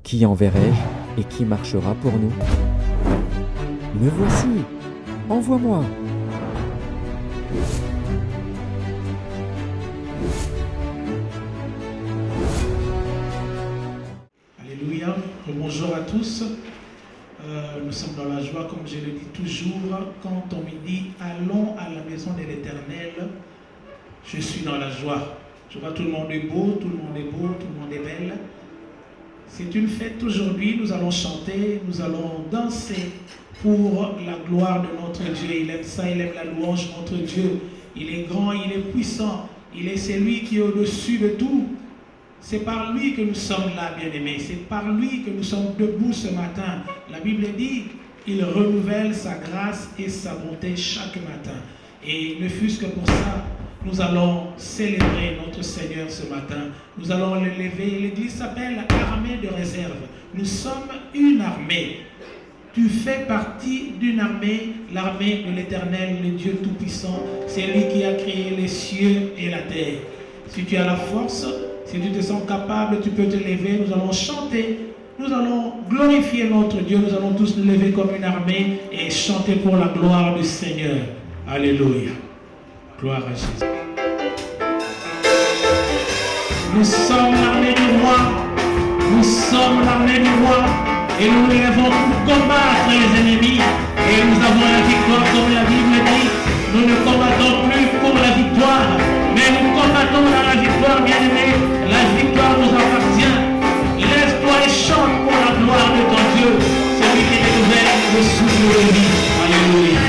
Qui enverrai-je et qui marchera pour nous? Me voici, envoie-moi. Alléluia, bonjour à tous. Nous sommes dans la joie, comme je le dis toujours, quand on me dit allons à la maison de l'Éternel, je suis dans la joie. Je vois tout le monde est beau, tout le monde est beau, tout le monde est belle. C'est une fête aujourd'hui, nous allons chanter, nous allons danser pour la gloire de notre Dieu. Il aime ça, il aime la louange, notre Dieu. Il est grand, il est puissant, il est celui qui est au-dessus de tout. C'est par lui que nous sommes là, bien-aimés. C'est par lui que nous sommes debout ce matin. La Bible dit qu'il renouvelle sa grâce et sa bonté chaque matin. Et ne fût-ce que pour ça, nous allons célébrer notre Seigneur ce matin. Nous allons le lever. L'église s'appelle Armée de réserve. Nous sommes une armée. Tu fais partie d'une armée, l'armée de l'Éternel, le Dieu Tout-Puissant. C'est lui qui a créé les cieux et la terre. Si tu as la force, si tu te sens capable, tu peux te lever. Nous allons chanter. Nous allons glorifier notre Dieu. Nous allons tous nous lever comme une armée et chanter pour la gloire du Seigneur. Alléluia. Gloire à Jésus. Nous sommes l'armée du roi. Nous sommes l'armée du roi. Et nous nous lèvons pour combattre les ennemis. Et nous avons la victoire comme la Bible dit. Nous ne combattons plus pour la victoire, mais nous combattons dans la victoire, bien-aimé. La victoire nous appartient. Lève-toi et chante pour la gloire de ton Dieu. Celui qui renouvelle le souffle de vie. Alléluia.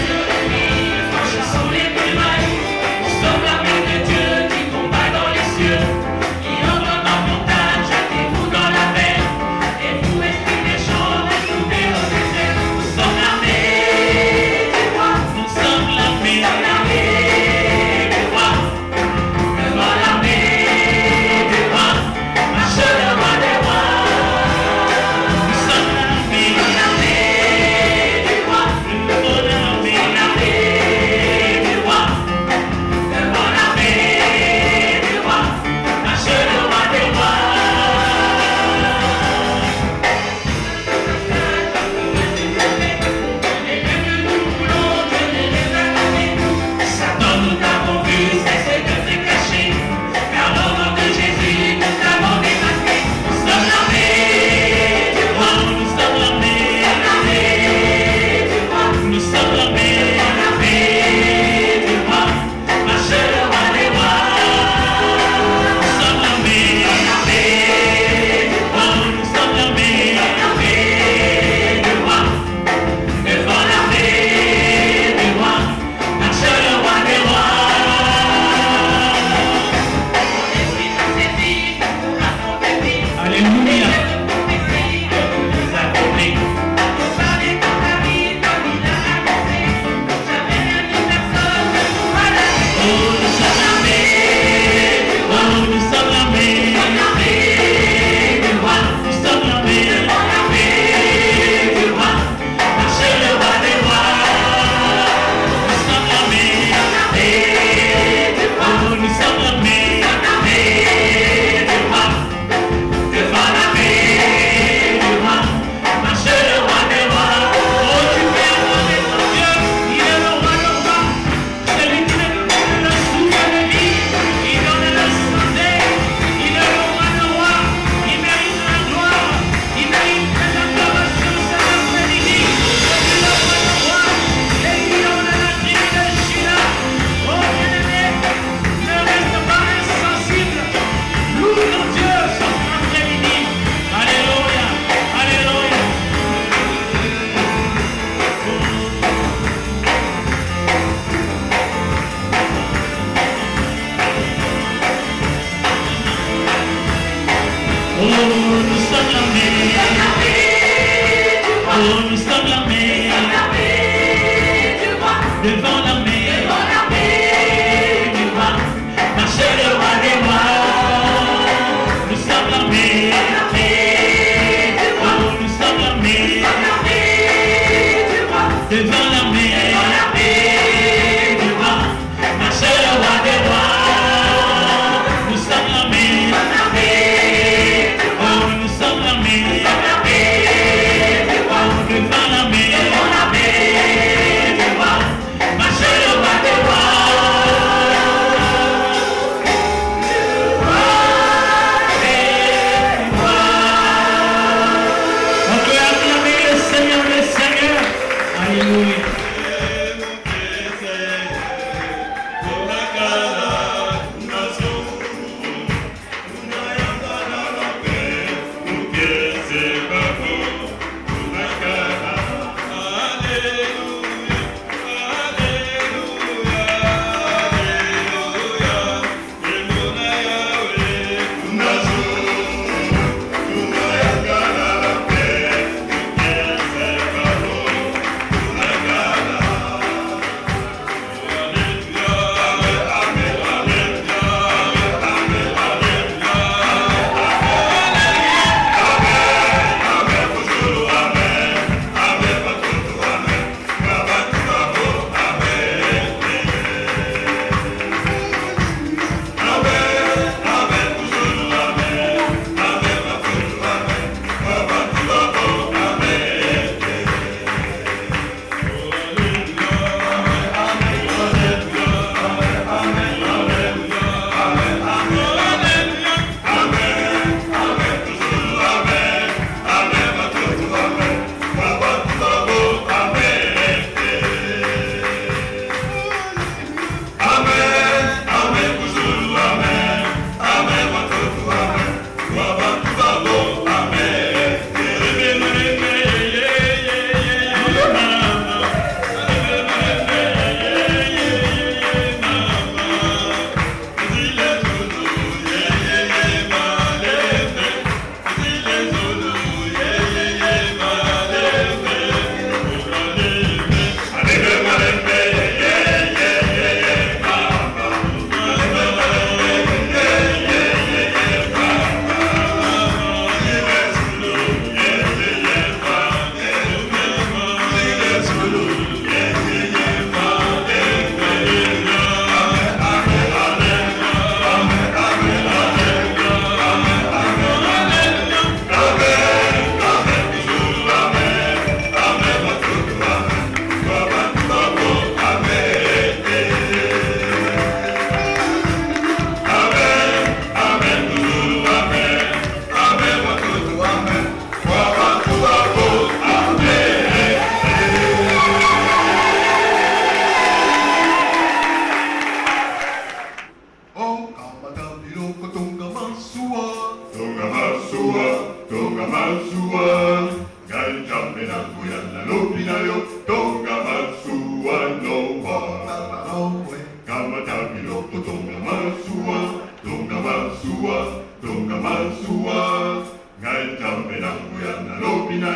Nous sommes l'armée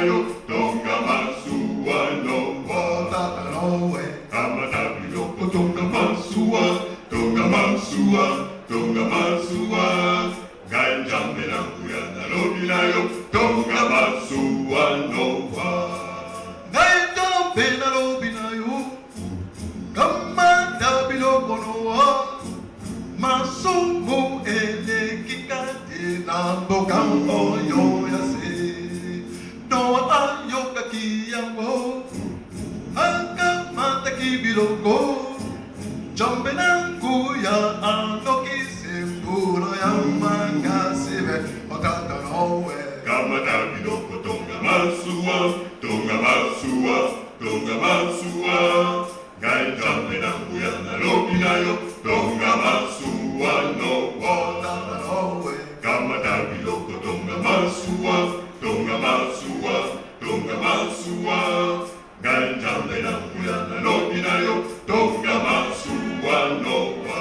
yo, tonga masua no wa tata no we. Kamatabi loko tonga masua, tonga masua, tonga masua. Ganjambe na kuya na lobi na yo, tonga masua no wa. Ganjambe na lobi na yo, kamatabi loko no wa. Masumu ele kikate na mboka oyo yase. No ayoka kiyambo, akamata kibiloko. Jambe na kuya anoki sembura ya mangasebe otata nowe. Kamata biloko tonga masua, tonga masua, tonga masua. Gai jambe na kuya na lobi na yo, tonga masua no otata nowe. Kamata biloko tonga masua, tonga masua, tonga masua. Gai jambe na kuya na lobi na yo, tonga masua no wa.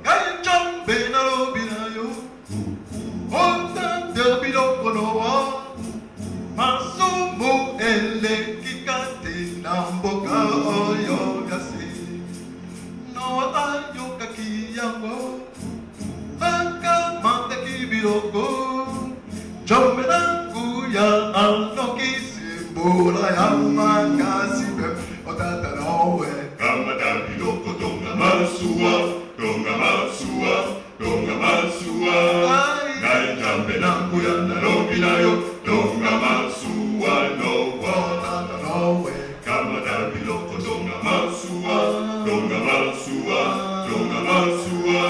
Gai jambe na lobi na yo, otata biloko no wa. Masumu ele kikate na mboka oyo gasi. No ayoka kiyambo, akamata kibiloko. Jambe na kuya anoki sembura ya mangasibe otata nowe. Kamata biloko tonga masua, tonga masua, tonga masua. Gai jambe na kuya na lobi na yo, tonga masua no wa otata nowe. Kamata biloko tonga masua, tonga masua, tonga masua.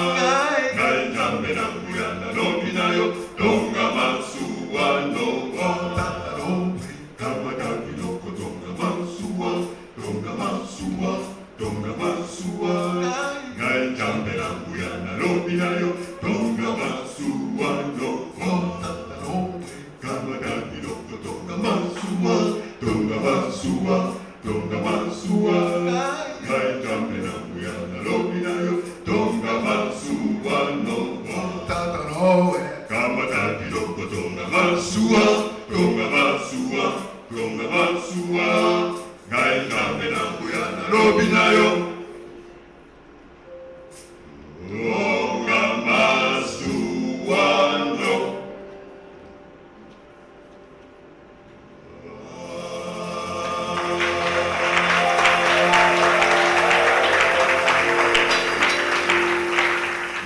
Gai jambe na kuya na lobi na yo, tonga masua no wa otata nowe. Kamata biloko tonga masua, tonga masua, tonga masua. Gai jambe na kuya na lobi na yo, tonga masua no wa otata nowe. Kamata biloko tonga masua, tonga masua, tonga masua. Gai jambe na kuya na lobi na yo, tonga masua no wa otata nowe. Kamata biloko tonga masua, tonga masua, tonga masua. Gai jambe na kuya na lobi na yo, tonga masua no.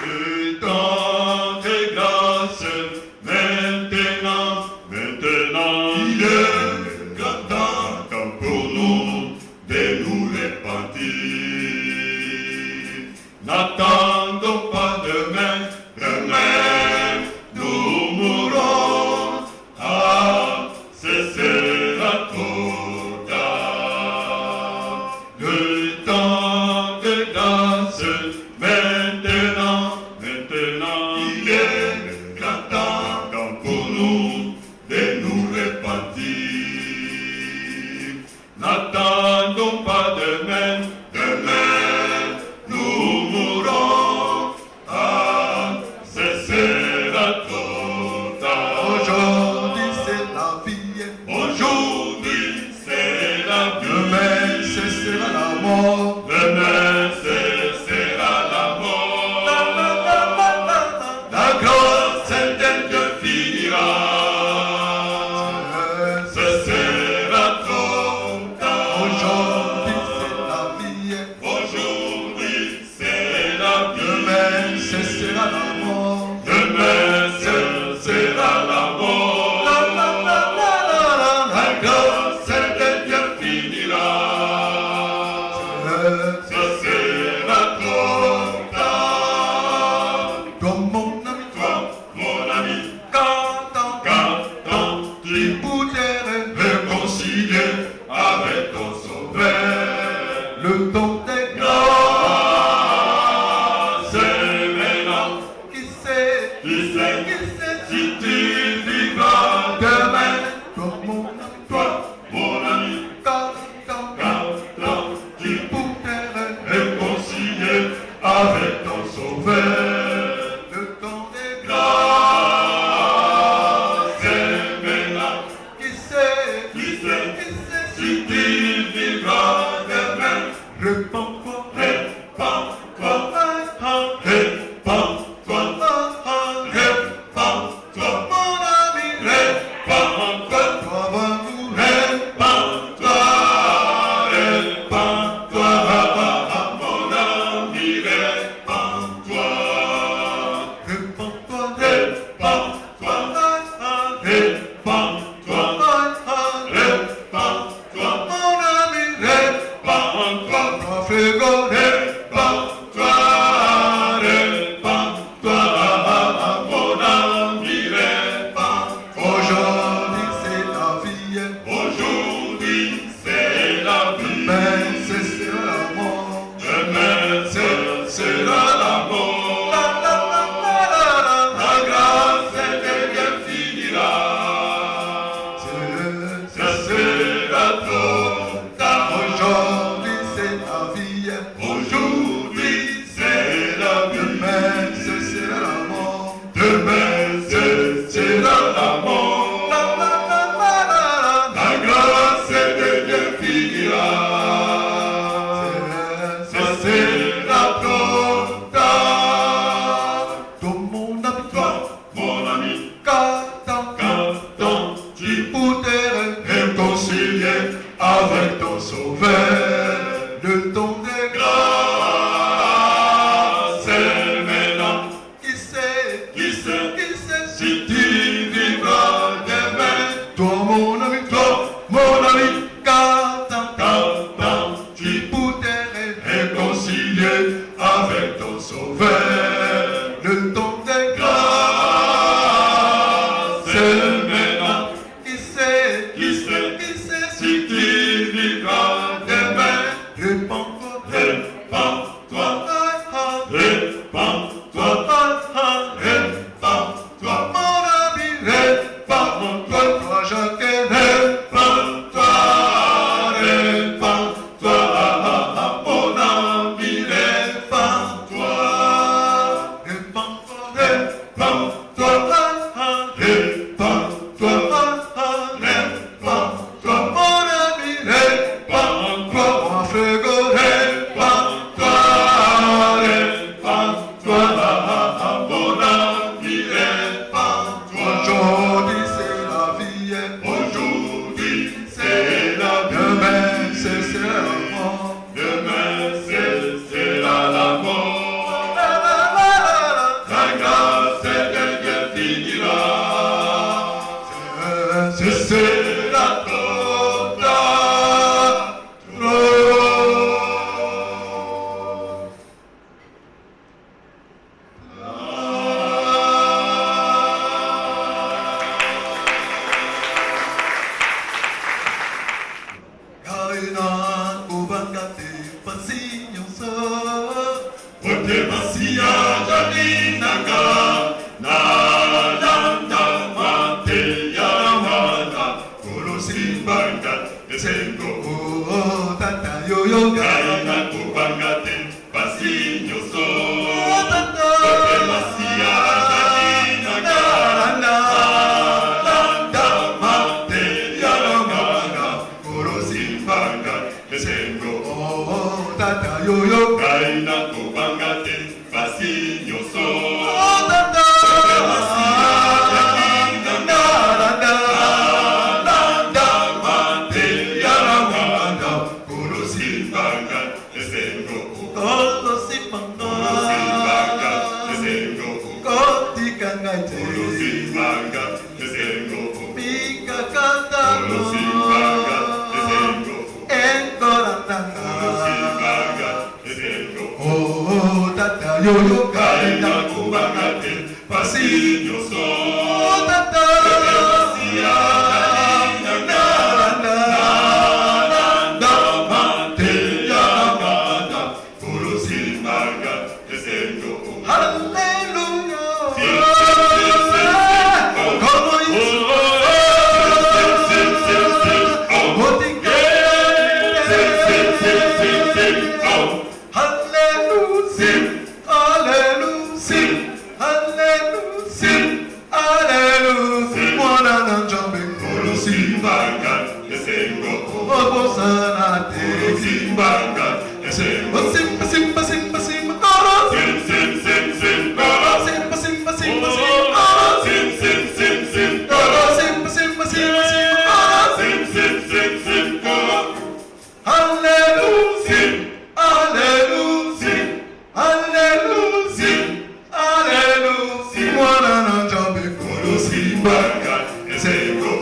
Le temps des grâces, maintenant, il est grand temps pour nous de nous repentir. N'attendons pas demain, demain nous mourrons. Ah, ce sera trop tard. Le temps de grâce, maintenant, il est grand temps pour nous de nous repentir. N'attendons pas demain, demain nous mourrons. Ah, ce sera trop tard. Aujourd'hui c'est la vie, aujourd'hui c'est la vie. Demain ce sera la mort, demain ce sera la mort. La grâce de Dieu finira. Ce sera trop tard. Aujourd'hui c'est la vie, aujourd'hui c'est la vie. Demain ce sera la mort, demain ce sera la mort. La grâce de Dieu finira. Ce sera trop tard. Toi mon ami, qu'attends-tu pour te réconcilier avec ton sauveur? Le temps des grâces est maintenant. Qui sait si tu vivras demain? Toi mon ami, qu'attends-tu pour te réconcilier avec ton sauveur? Le temps des grâces est maintenant. Qui sait Simba,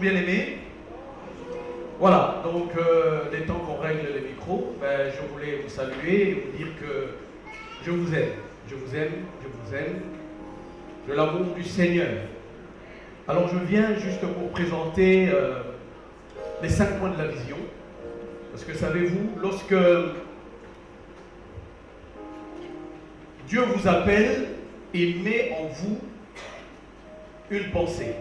bien-aimés? Voilà, donc les temps qu'on règle les micros, je voulais vous saluer et vous dire que je vous aime, je vous aime, je vous aime, de l'amour du Seigneur. Alors je viens juste pour présenter les 5 points de la vision. Parce que savez-vous, lorsque Dieu vous appelle, il met en vous une pensée.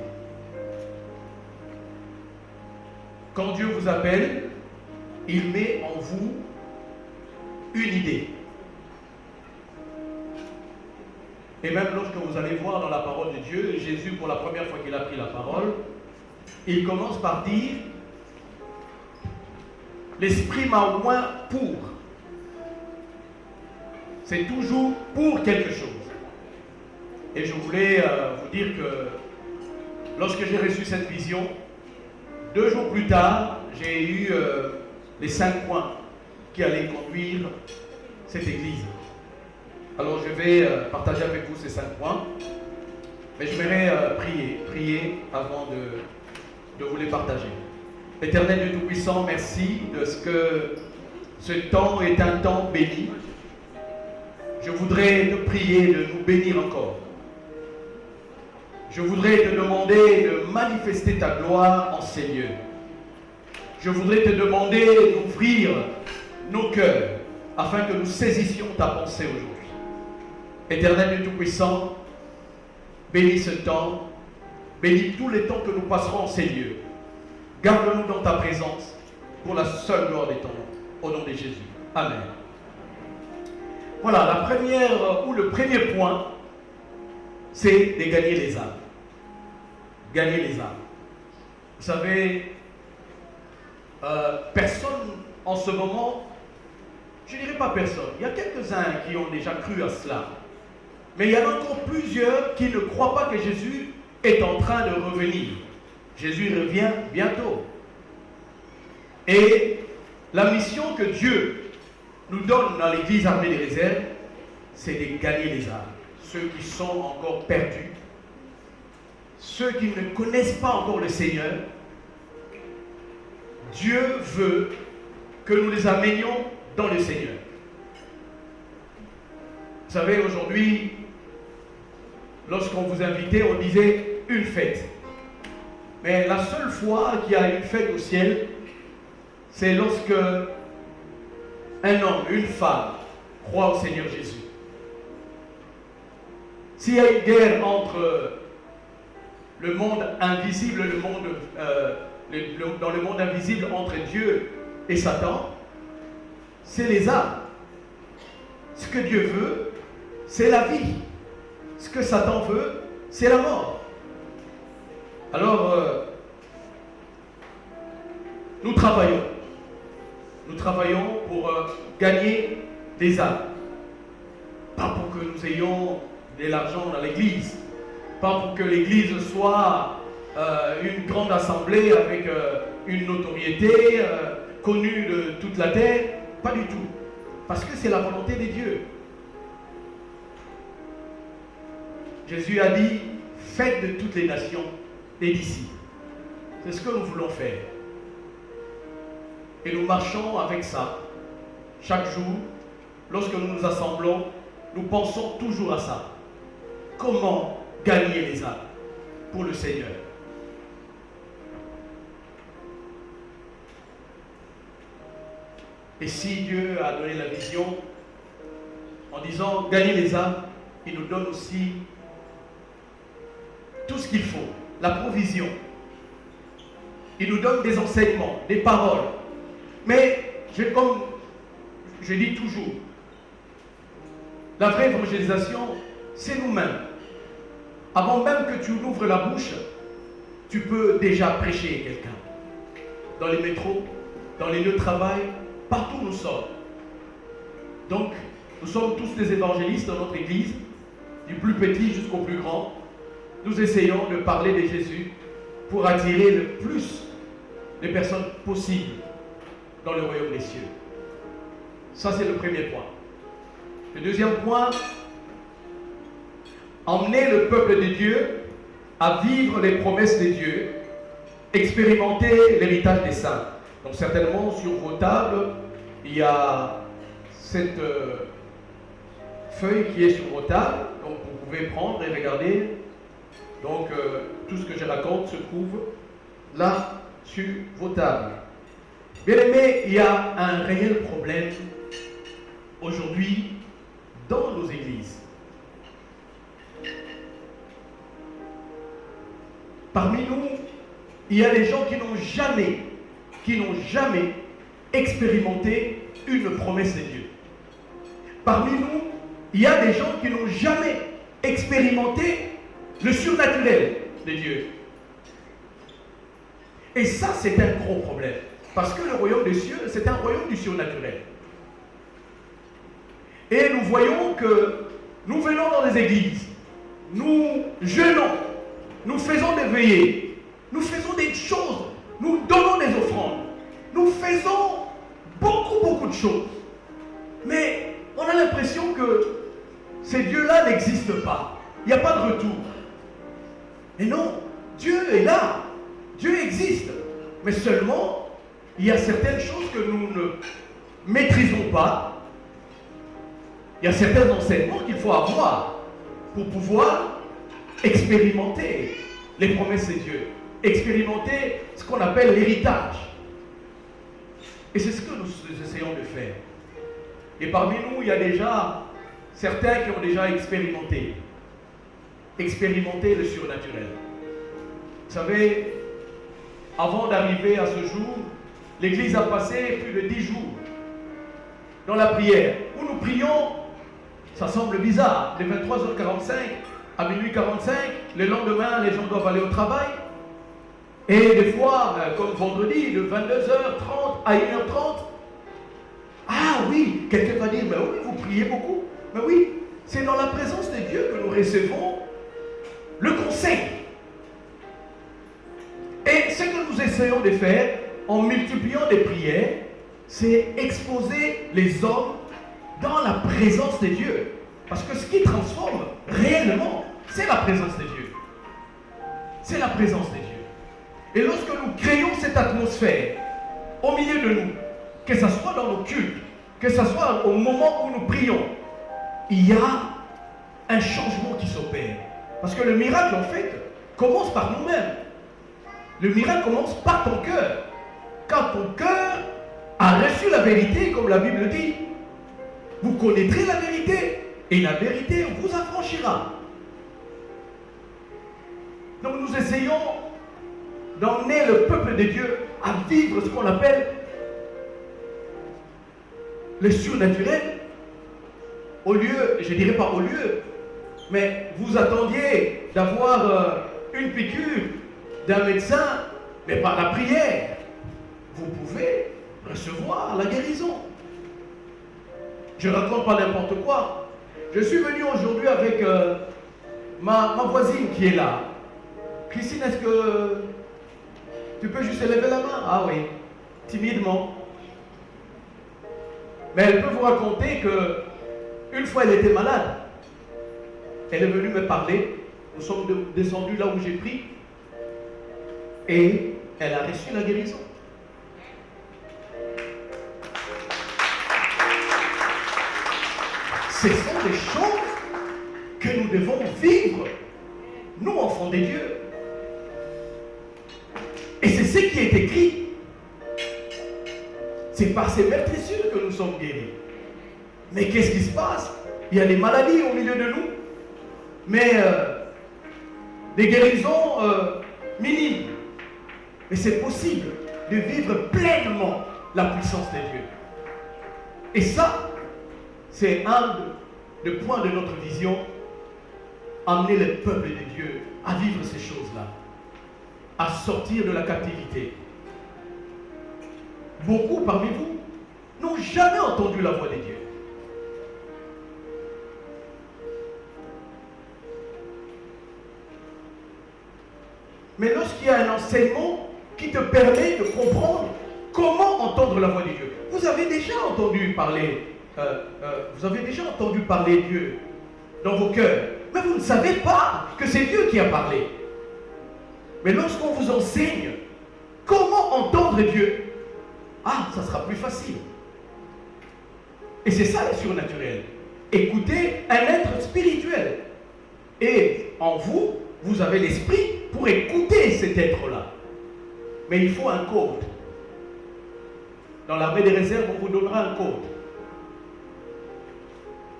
Quand Dieu vous appelle, il met en vous une idée. Et même lorsque vous allez voir dans la parole de Dieu, Jésus, pour la première fois qu'il a pris la parole, il commence par dire « L'Esprit m'a oint pour ». C'est toujours pour quelque chose. Et je voulais vous dire que lorsque j'ai reçu cette vision, 2 jours plus tard, j'ai eu les 5 points qui allaient conduire cette église. Alors je vais partager avec vous ces 5 points, mais je voudrais prier avant de vous les partager. Éternel Dieu Tout-Puissant, merci de ce que ce temps est un temps béni. Je voudrais te prier de nous bénir encore. Je voudrais te demander de manifester ta gloire en ces lieux. Je voudrais te demander d'ouvrir nos cœurs afin que nous saisissions ta pensée aujourd'hui. Éternel Dieu Tout-Puissant, bénis ce temps, bénis tous les temps que nous passerons en ces lieux. Garde-nous dans ta présence pour la seule gloire de ton nom. Au nom de Jésus. Amen. Voilà, la première ou le premier point, c'est de gagner les âmes. Gagner les âmes. Vous savez, personne en ce moment, je ne dirais pas personne, il y a quelques-uns qui ont déjà cru à cela. Mais il y en a encore plusieurs qui ne croient pas que Jésus est en train de revenir. Jésus revient bientôt. Et la mission que Dieu nous donne dans l'église armée des réserves, c'est de gagner les âmes. Ceux qui sont encore perdus, ceux qui ne connaissent pas encore le Seigneur, Dieu veut que nous les amenions dans le Seigneur. Vous savez, aujourd'hui, lorsqu'on vous invitait, on disait une fête. Mais la seule fois qu'il y a une fête au ciel, c'est lorsque un homme, une femme, croit au Seigneur Jésus. S'il y a une guerre entre le monde invisible, dans le monde invisible entre Dieu et Satan, c'est les âmes. Ce que Dieu veut, c'est la vie. Ce que Satan veut, c'est la mort. Alors, nous travaillons. Nous travaillons pour gagner des âmes. Pas pour que nous ayons de l'argent dans l'église. Pas pour que l'église soit une grande assemblée avec une notoriété connue de toute la terre. Pas du tout. Parce que c'est la volonté de Dieu. Jésus a dit, faites de toutes les nations des disciples. C'est ce que nous voulons faire. Et nous marchons avec ça. Chaque jour, lorsque nous nous assemblons, nous pensons toujours à ça. Comment gagner les âmes pour le Seigneur? Et si Dieu a donné la vision, en disant gagner les âmes, il nous donne aussi tout ce qu'il faut, la provision. Il nous donne des enseignements, des paroles. Mais, comme je dis toujours, la vraie évangélisation, c'est nous-mêmes. Avant même que tu ouvres la bouche, tu peux déjà prêcher quelqu'un. Dans les métros, dans les lieux de travail, partout où nous sommes. Donc, nous sommes tous des évangélistes dans notre église, du plus petit jusqu'au plus grand. Nous essayons de parler de Jésus pour attirer le plus de personnes possibles dans le royaume des cieux. Ça, c'est le premier point. Le deuxième point, emmener le peuple de Dieu à vivre les promesses de Dieu expérimenter l'héritage des saints. Donc certainement sur vos tables, il y a cette feuille qui est sur vos tables. Donc vous pouvez prendre et regarder. Donc tout ce que je raconte se trouve là sur vos tables. Bien aimés, il y a un réel problème aujourd'hui dans nos églises. Parmi nous, il y a des gens qui n'ont jamais expérimenté une promesse de Dieu. Parmi nous, il y a des gens qui n'ont jamais expérimenté le surnaturel de Dieu. Et ça, c'est un gros problème. Parce que le royaume des cieux, c'est un royaume du surnaturel. Et nous voyons que nous venons dans les églises, nous jeûnons, nous faisons des veillées, nous faisons des choses, nous donnons des offrandes, nous faisons beaucoup de choses. Mais on a l'impression que ces dieux-là n'existent pas. Il n'y a pas de retour. Et non, Dieu est là. Dieu existe. Mais seulement, il y a certaines choses que nous ne maîtrisons pas. Il y a certains enseignements qu'il faut avoir pour pouvoir expérimenter les promesses de Dieu. Expérimenter ce qu'on appelle l'héritage. Et c'est ce que nous essayons de faire. Et parmi nous, il y a déjà certains qui ont déjà expérimenté le surnaturel. Vous savez, avant d'arriver à ce jour, l'Église a passé plus de 10 jours dans la prière, où nous prions, ça semble bizarre, de 23h45 à minuit 45, le lendemain, les gens doivent aller au travail. Et des fois, comme vendredi, de 22h30 à 1h30, ah oui, quelqu'un va dire, mais oui, vous priez beaucoup. Mais oui, c'est dans la présence de Dieu que nous recevons le conseil. Et ce que nous essayons de faire, en multipliant des prières, c'est exposer les hommes dans la présence de Dieu. Parce que ce qui transforme réellement, c'est la présence de Dieu. C'est la présence de Dieu. Et lorsque nous créons cette atmosphère au milieu de nous, que ce soit dans nos cultes, que ce soit au moment où nous prions, il y a un changement qui s'opère. Parce que le miracle, en fait, commence par nous-mêmes. Le miracle commence par ton cœur. Quand ton cœur a reçu la vérité, comme la Bible dit, vous connaîtrez la vérité et la vérité vous affranchira. Donc nous essayons d'emmener le peuple de Dieu à vivre ce qu'on appelle le surnaturel. Au lieu, je ne dirais pas au lieu, mais vous attendiez d'avoir une piqûre d'un médecin, mais par la prière, vous pouvez recevoir la guérison. Je ne raconte pas n'importe quoi. Je suis venu aujourd'hui avec ma voisine qui est là. Christine, est-ce que tu peux juste lever la main? Ah oui, timidement. Mais elle peut vous raconter que une fois elle était malade. Elle est venue me parler. Nous sommes descendus là où j'ai pris. Et elle a reçu la guérison. Ce sont des choses que nous devons vivre, nous enfants de Dieu. Et c'est ce qui est écrit. C'est par ces meurtrissures que nous sommes guéris. Mais qu'est-ce qui se passe? Il y a des maladies au milieu de nous, mais des guérisons minimes. Mais c'est possible de vivre pleinement la puissance de Dieu. Et ça, c'est un des points de notre vision, amener le peuple de Dieu à vivre ces choses-là, à sortir de la captivité. Beaucoup parmi vous n'ont jamais entendu la voix de Dieu. Mais lorsqu'il y a un enseignement qui te permet de comprendre comment entendre la voix de Dieu, vous avez déjà entendu parler Dieu dans vos cœurs, mais vous ne savez pas que c'est Dieu qui a parlé. Mais lorsqu'on vous enseigne entendre Dieu, ça sera plus facile. Et c'est ça le surnaturel. Écoutez un être spirituel. Et en vous, vous avez l'esprit pour écouter cet être-là. Mais il faut un code. Dans l'armée des réserves, on vous donnera un code.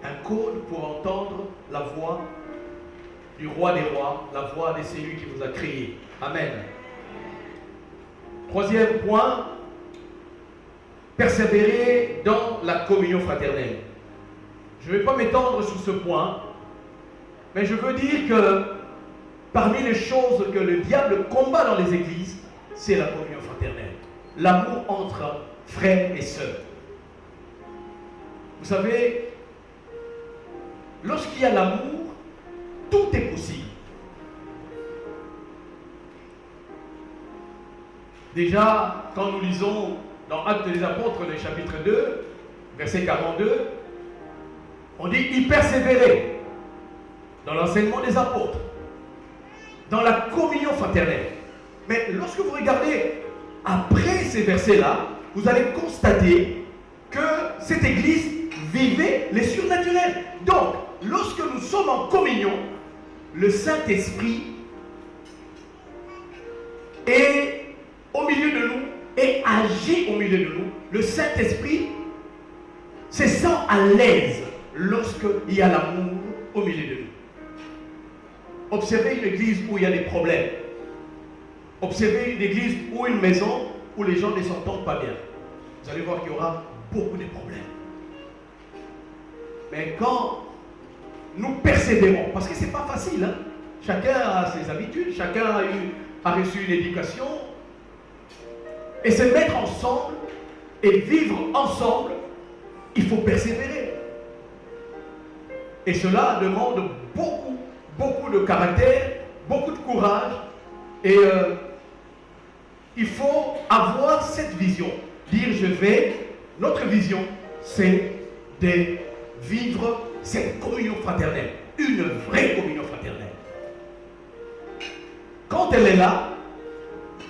Un code pour entendre la voix du roi des rois, la voix de celui qui vous a créé. Amen. Troisième point, persévérer dans la communion fraternelle. Je ne vais pas m'étendre sur ce point, mais je veux dire que parmi les choses que le diable combat dans les églises, c'est la communion fraternelle. L'amour entre frères et sœurs. Vous savez, lorsqu'il y a l'amour, tout est possible. Déjà, quand nous lisons dans Actes des Apôtres, le chapitre 2, verset 42, on dit « Ils persévéraient dans l'enseignement des apôtres, dans la communion fraternelle. » Mais lorsque vous regardez après ces versets-là, vous allez constater que cette église vivait les surnaturels. Donc, lorsque nous sommes en communion, le Saint-Esprit est au milieu de nous et agit au milieu de nous. Le Saint-Esprit se sent à l'aise lorsqu'il y a l'amour au milieu de nous. Observez une église où il y a des problèmes. Observez une église ou une maison où les gens ne s'entendent pas bien. Vous allez voir qu'il y aura beaucoup de problèmes. Mais quand nous persévérons, parce que ce n'est pas facile, hein? Chacun a ses habitudes, chacun a reçu une éducation, et se mettre ensemble et vivre ensemble, il faut persévérer. Et cela demande beaucoup de caractère, beaucoup de courage, et il faut avoir cette vision. Dire notre vision, c'est de vivre cette communion fraternelle, une vraie communion fraternelle. Quand elle est là,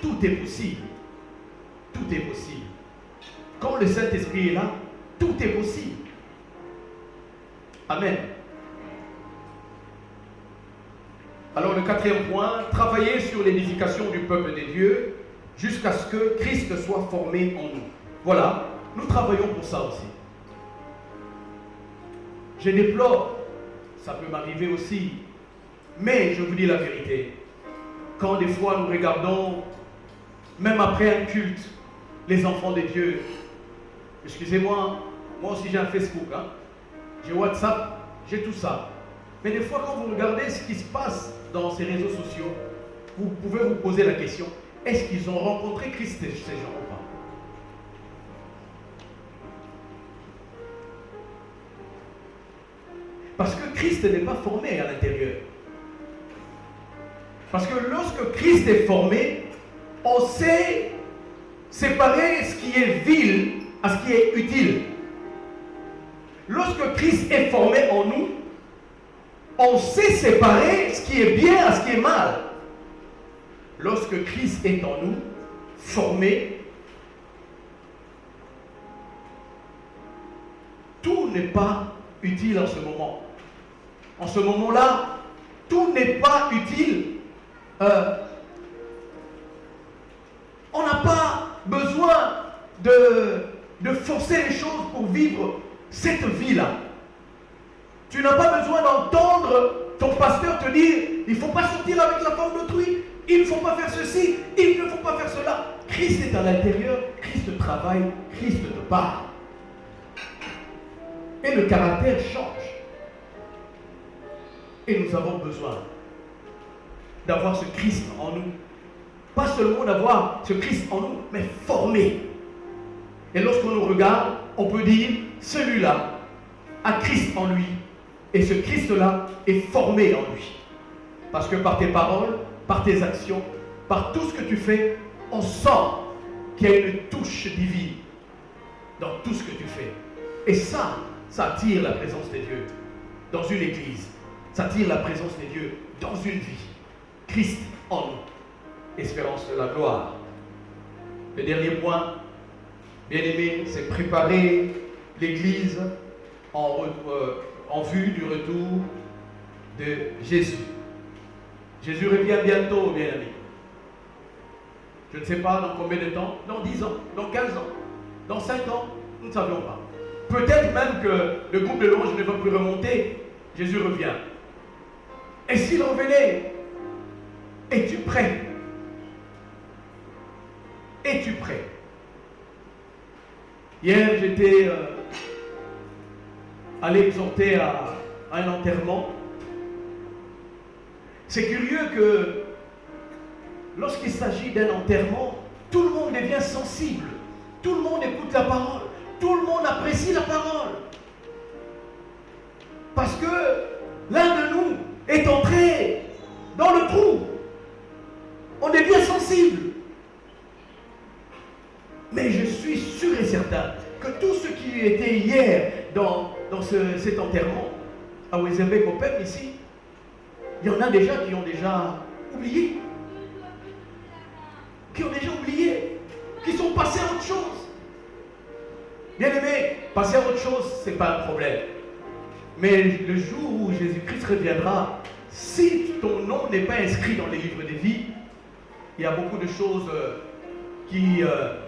tout est possible. Tout est possible. Quand le Saint-Esprit est là, tout est possible. Amen. Alors le quatrième point, travailler sur l'édification du peuple de Dieu jusqu'à ce que Christ soit formé en nous. Voilà, nous travaillons pour ça aussi. Je déplore, ça peut m'arriver aussi, mais je vous dis la vérité. Quand des fois nous regardons, même après un culte, les enfants de Dieu, excusez-moi, moi aussi j'ai un Facebook, hein? J'ai WhatsApp, j'ai tout ça. Mais des fois quand vous regardez ce qui se passe dans ces réseaux sociaux, vous pouvez vous poser la question, est-ce qu'ils ont rencontré Christ, ces gens ou pas? Parce que Christ n'est pas formé à l'intérieur. Parce que lorsque Christ est formé, on sait séparer ce qui est vil à ce qui est utile. Lorsque Christ est formé en nous, on sait séparer ce qui est bien à ce qui est mal. Lorsque Christ est en nous, formé, tout n'est pas utile en ce moment. En ce moment-là, tout n'est pas utile. On n'a pas besoin de forcer les choses pour vivre cette vie-là. Tu n'as pas besoin d'entendre ton pasteur te dire il ne faut pas sortir avec la femme d'autrui, il ne faut pas faire ceci, il ne faut pas faire cela. Christ est à l'intérieur, Christ travaille, Christ te parle. Et le caractère change. Et nous avons besoin d'avoir ce Christ en nous. Pas seulement d'avoir ce Christ en nous, mais formé. Et lorsqu'on nous regarde, on peut dire, celui-là a Christ en lui. Et ce Christ-là est formé en lui. Parce que par tes paroles, par tes actions, par tout ce que tu fais, on sent qu'il y a une touche divine dans tout ce que tu fais. Et ça attire la présence de Dieu dans une église. Ça attire la présence de Dieu dans une vie. Christ en nous. Espérance de la gloire. Le dernier point, bien aimé, c'est préparer l'Église en vue du retour de Jésus. Jésus revient bientôt, bien aimé. Je ne sais pas dans combien de temps, dans 10 ans, dans 15 ans, dans 5 ans, nous ne savions pas. Peut-être même que le groupe de louanges ne va plus remonter, Jésus revient. Et s'il revenait, es-tu prêt? Es-tu prêt? Hier, j'étais allé exhorter à un enterrement. C'est curieux que lorsqu'il s'agit d'un enterrement, tout le monde devient sensible. Tout le monde écoute la parole. Tout le monde apprécie la parole. Parce que l'un de nous est entré dans le trou. On devient sensible. Mais je suis sûr et certain que tous ceux qui étaient hier dans cet enterrement, à Wezembe Kopem ici, il y en a déjà qui ont déjà oublié. Qui ont déjà oublié. Qui sont passés à autre chose. Bien aimé, passer à autre chose, ce n'est pas un problème. Mais le jour où Jésus-Christ reviendra, si ton nom n'est pas inscrit dans les livres des vies, il y a beaucoup de choses qui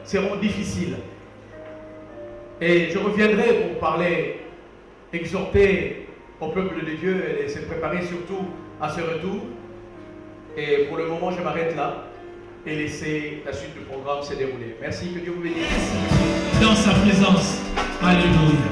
seront difficiles. Et je reviendrai pour parler, exhorter au peuple de Dieu et se préparer surtout à ce retour. Et pour le moment, je m'arrête là et laisser la suite du programme se dérouler. Merci, que Dieu vous bénisse. Dans sa présence. Alléluia.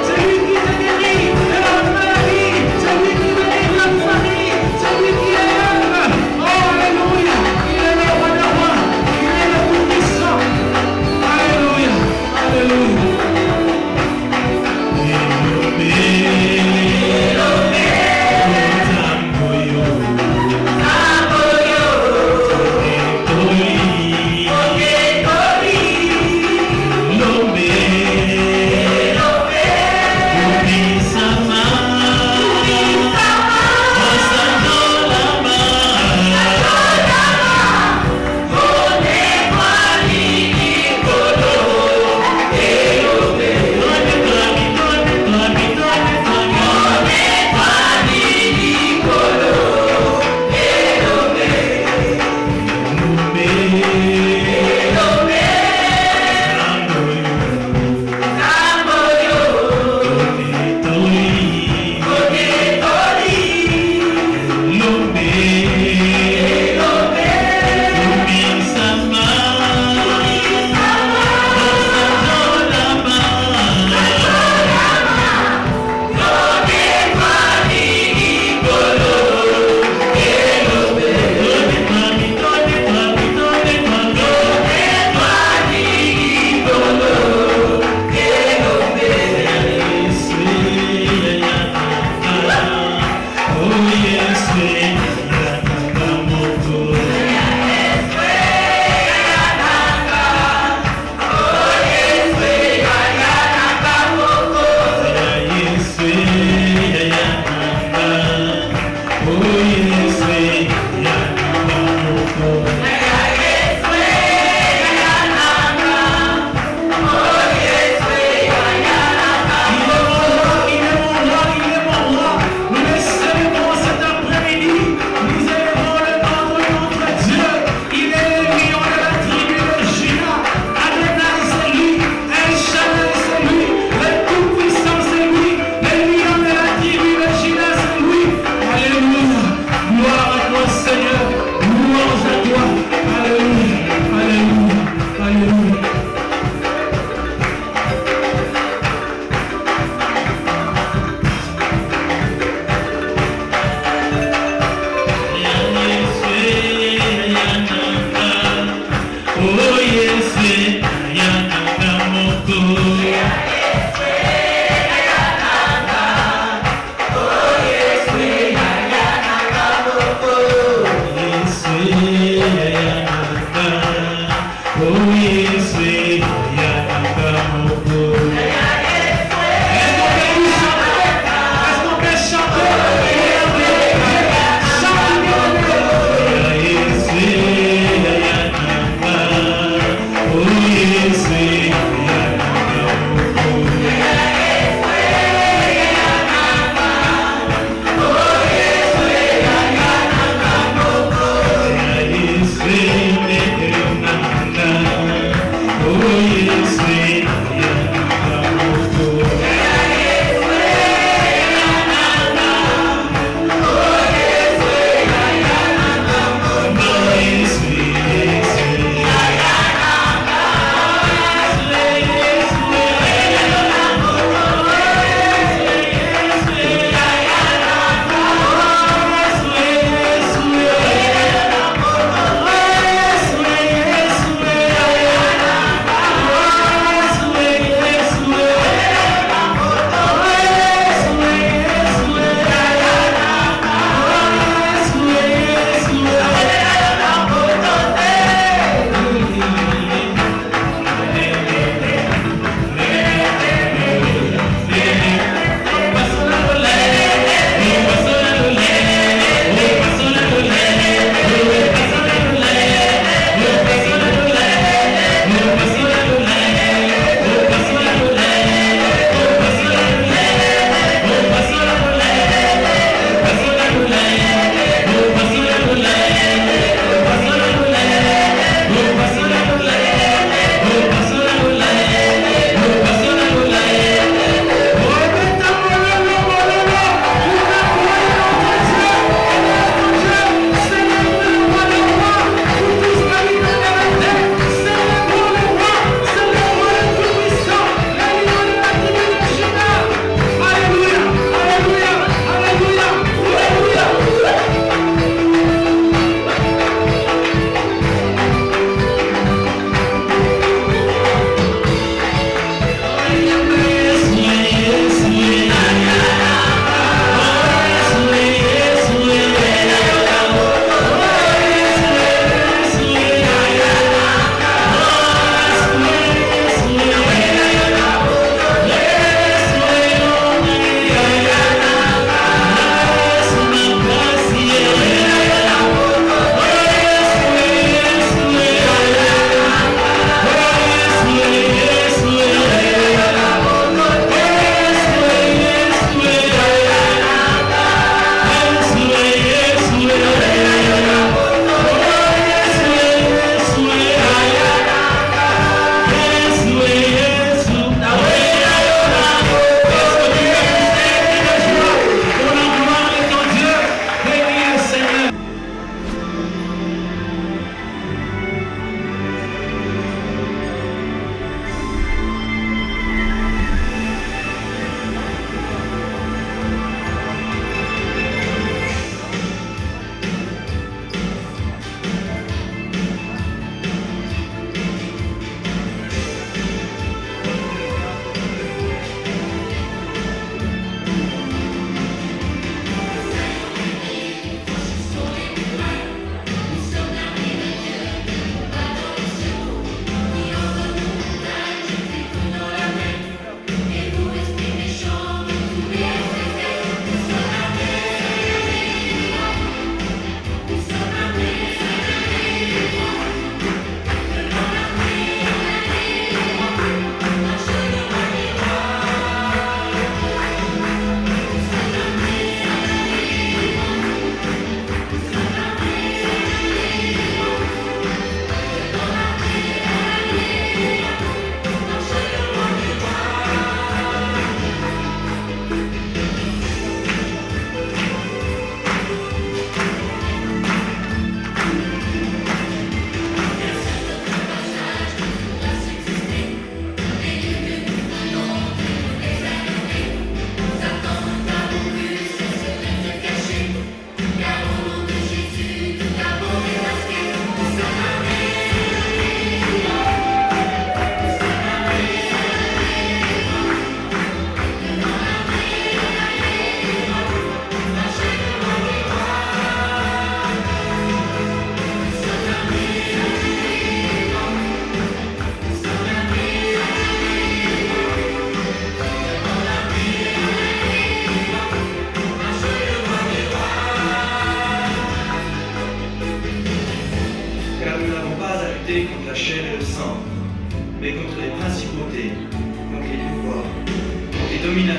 C'est lui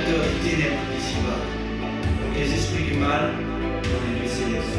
dominateur des ténèbres d'ici-bas, les esprits du mal dans les lieux célestes.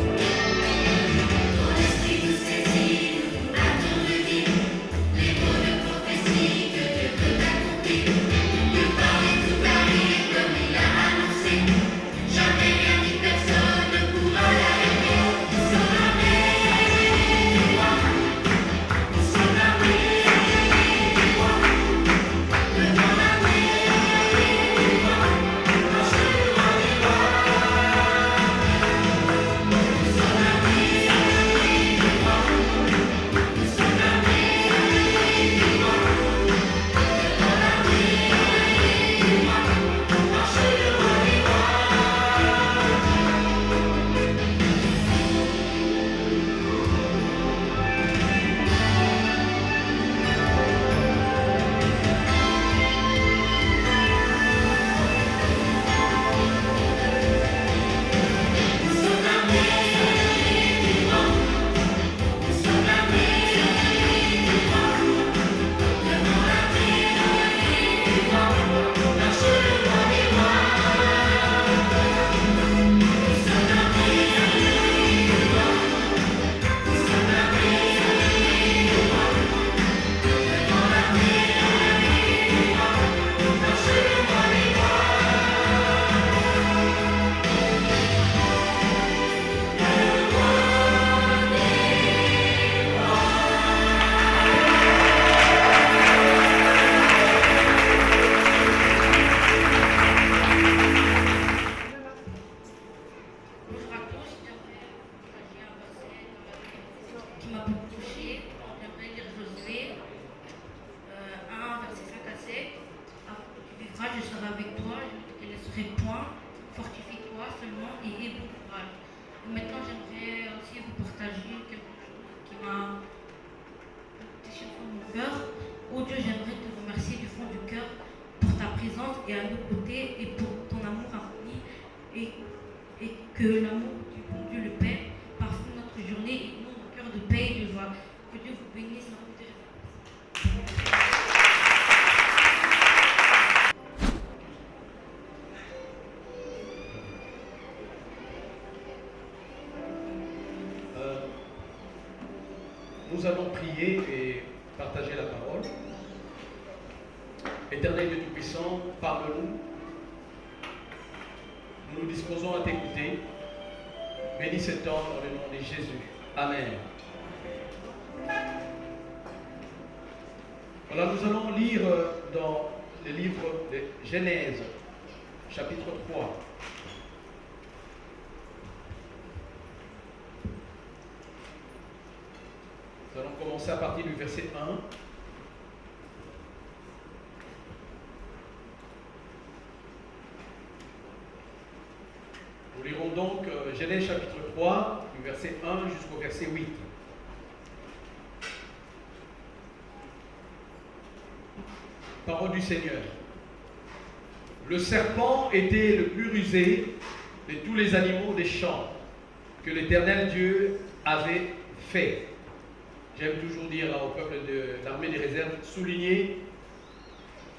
Nous allons prier et partager la parole. Éternel Dieu Tout-Puissant, parle-nous. Nous nous disposons à t'écouter. Bénis ce temps dans le nom de Jésus. Amen. Voilà, nous allons lire dans le livre de Genèse, chapitre 3. Nous allons commencer à partir du verset 1. Nous lirons donc Genèse chapitre 3, du verset 1 jusqu'au verset 8. Parole du Seigneur. Le serpent était le plus rusé de tous les animaux des champs que l'Éternel Dieu avait fait. J'aime toujours dire au peuple de l'armée des réserves, souligner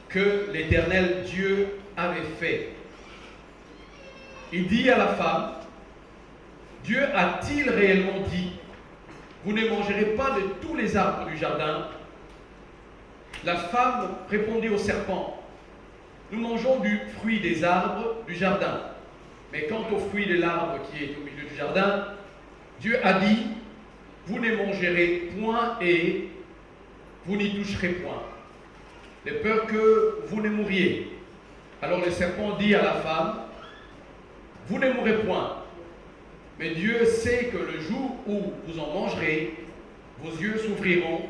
que l'Éternel Dieu avait fait. Il dit à la femme, Dieu a-t-il réellement dit, vous ne mangerez pas de tous les arbres du jardin? La femme répondit au serpent, nous mangeons du fruit des arbres du jardin. Mais quant au fruit de l'arbre qui est au milieu du jardin, Dieu a dit, vous ne mangerez point et vous n'y toucherez point, de peur que vous ne mouriez. Alors le serpent dit à la femme, vous ne mourrez point, mais Dieu sait que le jour où vous en mangerez, vos yeux s'ouvriront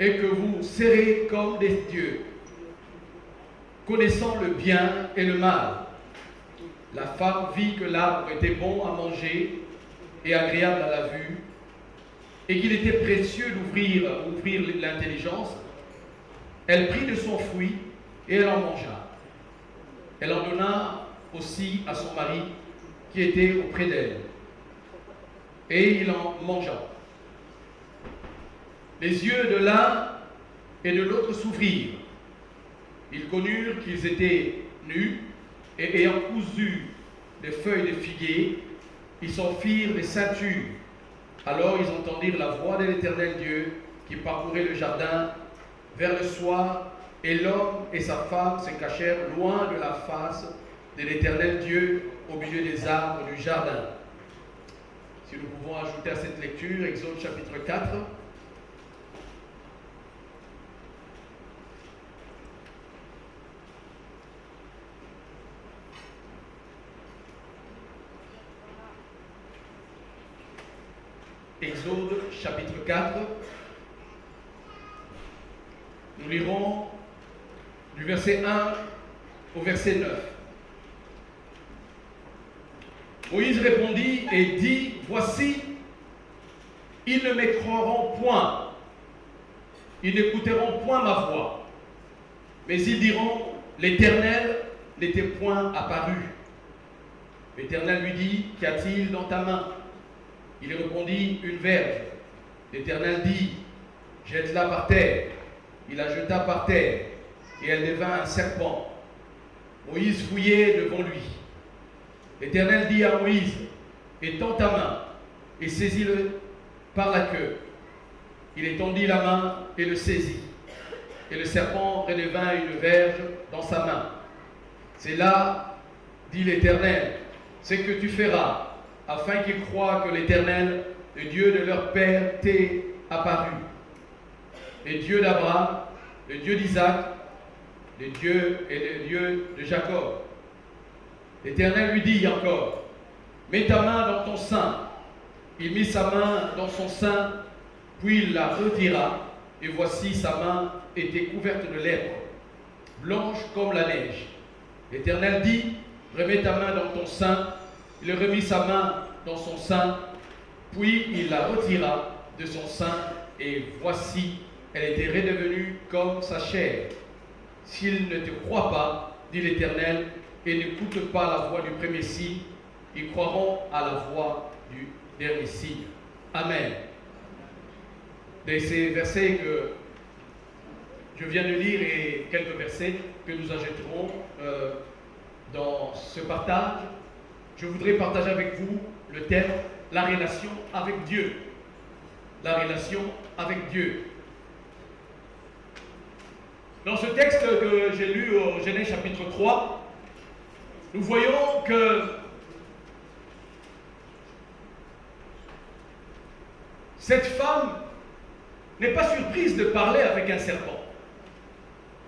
et que vous serez comme des dieux, connaissant le bien et le mal. La femme vit que l'arbre était bon à manger et agréable à la vue, et qu'il était précieux d'ouvrir l'intelligence. Elle prit de son fruit et elle en mangea. Elle en donna aussi à son mari qui était auprès d'elle, et il en mangea. Les yeux de l'un et de l'autre s'ouvrirent. Ils connurent qu'ils étaient nus, Et ayant cousu des feuilles de figuier, ils s'en firent des ceintures. Alors ils entendirent la voix de l'Éternel Dieu qui parcourait le jardin vers le soir, et l'homme et sa femme se cachèrent loin de la face de l'Éternel Dieu au milieu des arbres du jardin. Si nous pouvons ajouter à cette lecture Exode chapitre 4. Exode chapitre 4. Nous lirons du verset 1 au verset 9. Moïse répondit et dit, voici, ils ne me croiront point, ils n'écouteront point ma voix, mais ils diront, l'Éternel n'était point apparu. L'Éternel lui dit, qu'y a-t-il dans ta main? Il répondit, une verge. L'Éternel dit, jette-la par terre. Il la jeta par terre, et elle devint un serpent. Moïse fouillait devant lui. L'Éternel dit à Moïse, étends ta main, et saisis-le par la queue. Il étendit la main et le saisit. Et le serpent redevint une verge dans sa main. C'est là, dit l'Éternel, ce que tu feras, afin qu'ils croient que l'Éternel, le Dieu de leur père, t'est apparu. Le Dieu d'Abraham, le Dieu d'Isaac, le Dieu et le Dieu de Jacob. L'Éternel lui dit encore, mets ta main dans ton sein. Il mit sa main dans son sein, puis il la retira, et voici sa main était couverte de lèpre, blanche comme la neige. L'Éternel dit, remets ta main dans ton sein. Il remit sa main dans son sein, puis il la retira de son sein, et voici, elle était redevenue comme sa chair. S'ils ne te croient pas, dit l'Éternel, et n'écoutent pas la voix du premier signe, ils croiront à la voix du dernier signe. Amen. De ces versets que je viens de lire et quelques versets que nous ajouterons dans ce partage, je voudrais partager avec vous le thème « La relation avec Dieu ». La relation avec Dieu. Dans ce texte que j'ai lu au Genèse chapitre 3, nous voyons que cette femme n'est pas surprise de parler avec un serpent.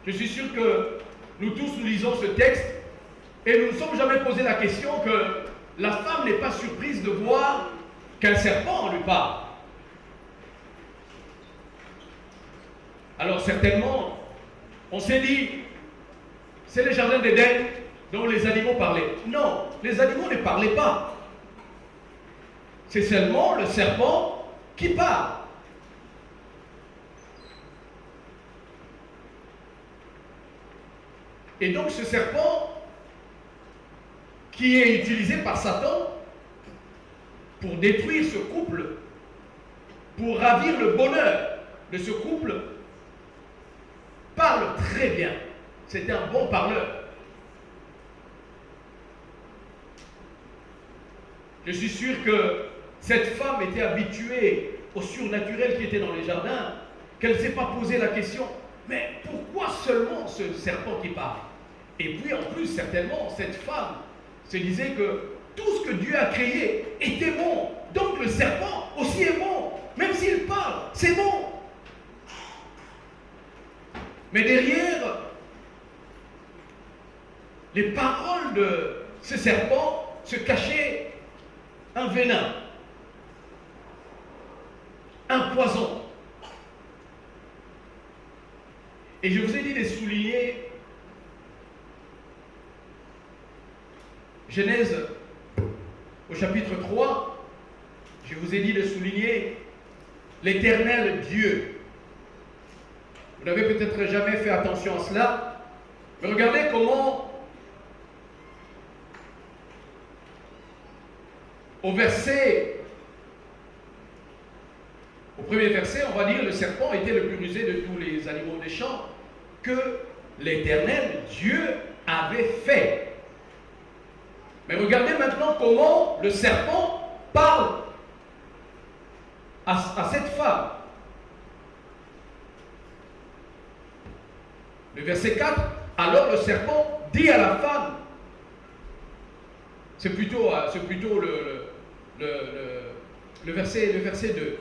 Je suis sûr que nous tous nous lisons ce texte et nous ne nous sommes jamais posé la question que la femme n'est pas surprise de voir qu'un serpent lui parle. Alors certainement, on s'est dit, c'est le jardin d'Éden dont les animaux parlaient. Non, les animaux ne parlaient pas. C'est seulement le serpent qui parle. Et donc ce serpent qui est utilisé par Satan pour détruire ce couple, pour ravir le bonheur de ce couple, parle très bien. C'était un bon parleur. Je suis sûr que cette femme était habituée au surnaturel qui était dans les jardins, qu'elle ne s'est pas posé la question, mais pourquoi seulement ce serpent qui parle? Et puis en plus, certainement, cette femme se disait que tout ce que Dieu a créé était bon. Donc le serpent aussi est bon. Même s'il parle, c'est bon. Mais derrière les paroles de ce serpent se cachait un venin, un poison. Et je vous ai dit de souligner Genèse au chapitre 3, je vous ai dit de souligner l'Éternel Dieu. Vous n'avez peut-être jamais fait attention à cela, mais regardez comment au premier verset, on va dire le serpent était le plus rusé de tous les animaux des champs que l'Éternel Dieu avait fait. Mais regardez maintenant comment le serpent parle à cette femme. Le verset 4, alors le serpent dit à la femme, c'est plutôt le verset 2.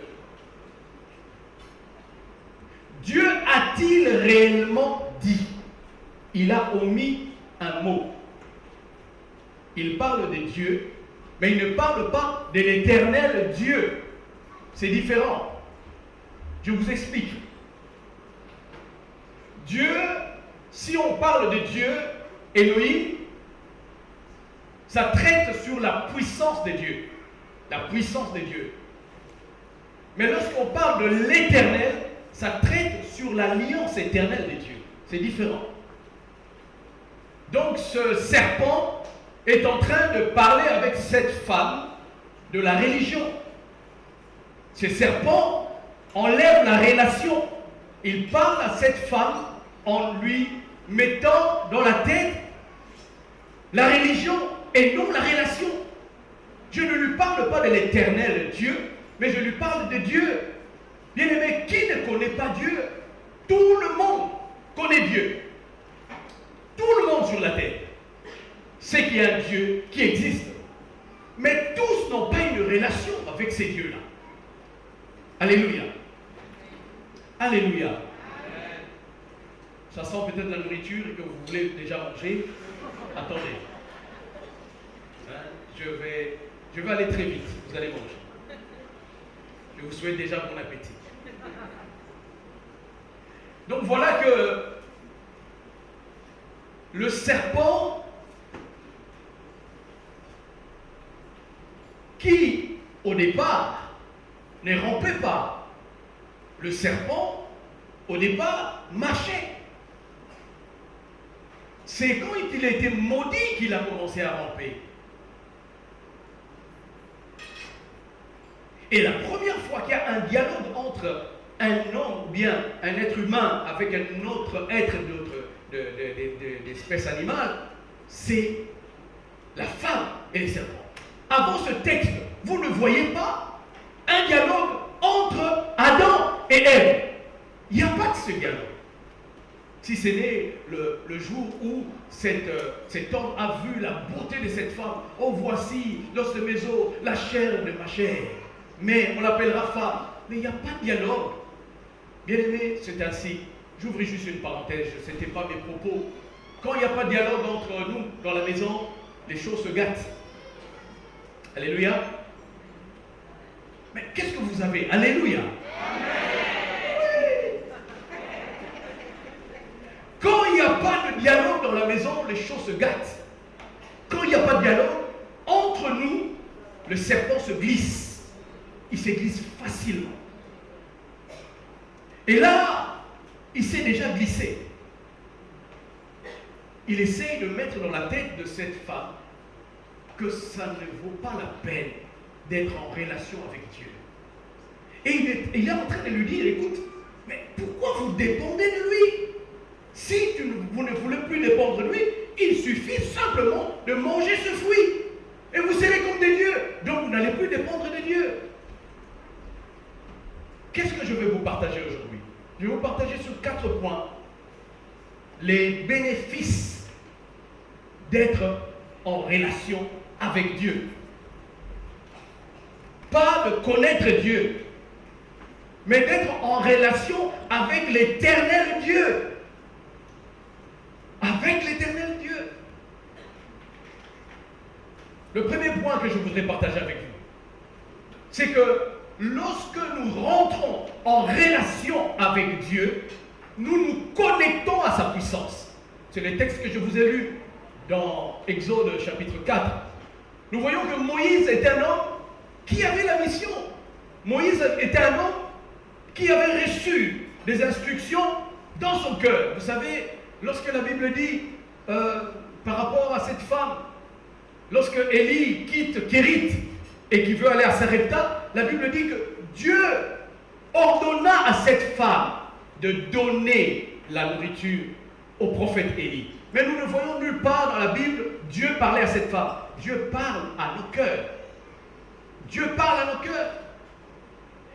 Dieu a-t-il réellement dit? Il a omis un mot. Il parle de Dieu, mais il ne parle pas de l'éternel Dieu. C'est différent. Je vous explique. Dieu, si on parle de Dieu, Elohim, ça traite sur la puissance de Dieu. La puissance de Dieu. Mais lorsqu'on parle de l'éternel, ça traite sur l'alliance éternelle de Dieu. C'est différent. Donc ce serpent est en train de parler avec cette femme de la religion. Ce serpent enlève la relation. Il parle à cette femme en lui mettant dans la tête la religion et non la relation. Je ne lui parle pas de l'éternel Dieu, mais je lui parle de Dieu. Bien-aimé, qui ne connaît pas Dieu? Tout le monde connaît Dieu. Tout le monde sur la terre sait qu'il y a un Dieu qui existe. Mais tous n'ont pas une relation avec ces dieux-là. Alléluia. Alléluia. Ça sent peut-être la nourriture et que vous voulez déjà manger. Attendez. Je vais aller très vite. Vous allez manger. Je vous souhaite déjà bon appétit. Donc voilà que le serpent qui, au départ, ne rampait pas. Le serpent, au départ, marchait. C'est quand il a été maudit qu'il a commencé à ramper. Et la première fois qu'il y a un dialogue entre un homme ou bien un être humain avec un autre être d'espèce animale, c'est la femme et les serpents. Avant ce texte, vous ne voyez pas un dialogue entre Adam et Ève. Il n'y a pas de ce dialogue. Si ce n'est le jour où cet homme a vu la beauté de cette femme. Oh, voici l'os de mes os, la chair de ma chair. Mais on l'appellera femme. Mais il n'y a pas de dialogue. Bien aimé, c'est ainsi. J'ouvre juste une parenthèse, ce n'était pas mes propos. Quand il n'y a pas de dialogue entre nous dans la maison, les choses se gâtent. Alléluia. Mais qu'est-ce que vous avez? Alléluia. Oui. Quand il n'y a pas de dialogue dans la maison, les choses se gâtent. Quand il n'y a pas de dialogue, entre nous, le serpent se glisse. Il se glisse facilement. Et là, il s'est déjà glissé. Il essaye de mettre dans la tête de cette femme que ça ne vaut pas la peine d'être en relation avec Dieu. Et il est en train de lui dire, écoute, mais pourquoi vous dépendez de lui? Si vous ne voulez plus dépendre de lui, il suffit simplement de manger ce fruit. Et vous serez comme des dieux. Donc vous n'allez plus dépendre de Dieu. Qu'est-ce que je vais vous partager aujourd'hui? Je vais vous partager sur 4 points les bénéfices d'être en relation avec Dieu. Pas de connaître Dieu, mais d'être en relation avec l'éternel Dieu. Avec l'éternel Dieu. Le premier point que je voudrais partager avec vous, c'est que lorsque nous rentrons en relation avec Dieu, nous nous connectons à sa puissance. C'est le texte que je vous ai lu dans Exode chapitre 4. Nous voyons que Moïse était un homme qui avait la mission. Moïse était un homme qui avait reçu des instructions dans son cœur. Vous savez, lorsque la Bible dit par rapport à cette femme, lorsque Élie quitte Kérit et qu'il veut aller à Sarepta, la Bible dit que Dieu ordonna à cette femme de donner la nourriture au prophète Élie. Mais nous ne voyons nulle part dans la Bible Dieu parler à cette femme. Dieu parle à nos cœurs. Dieu parle à nos cœurs.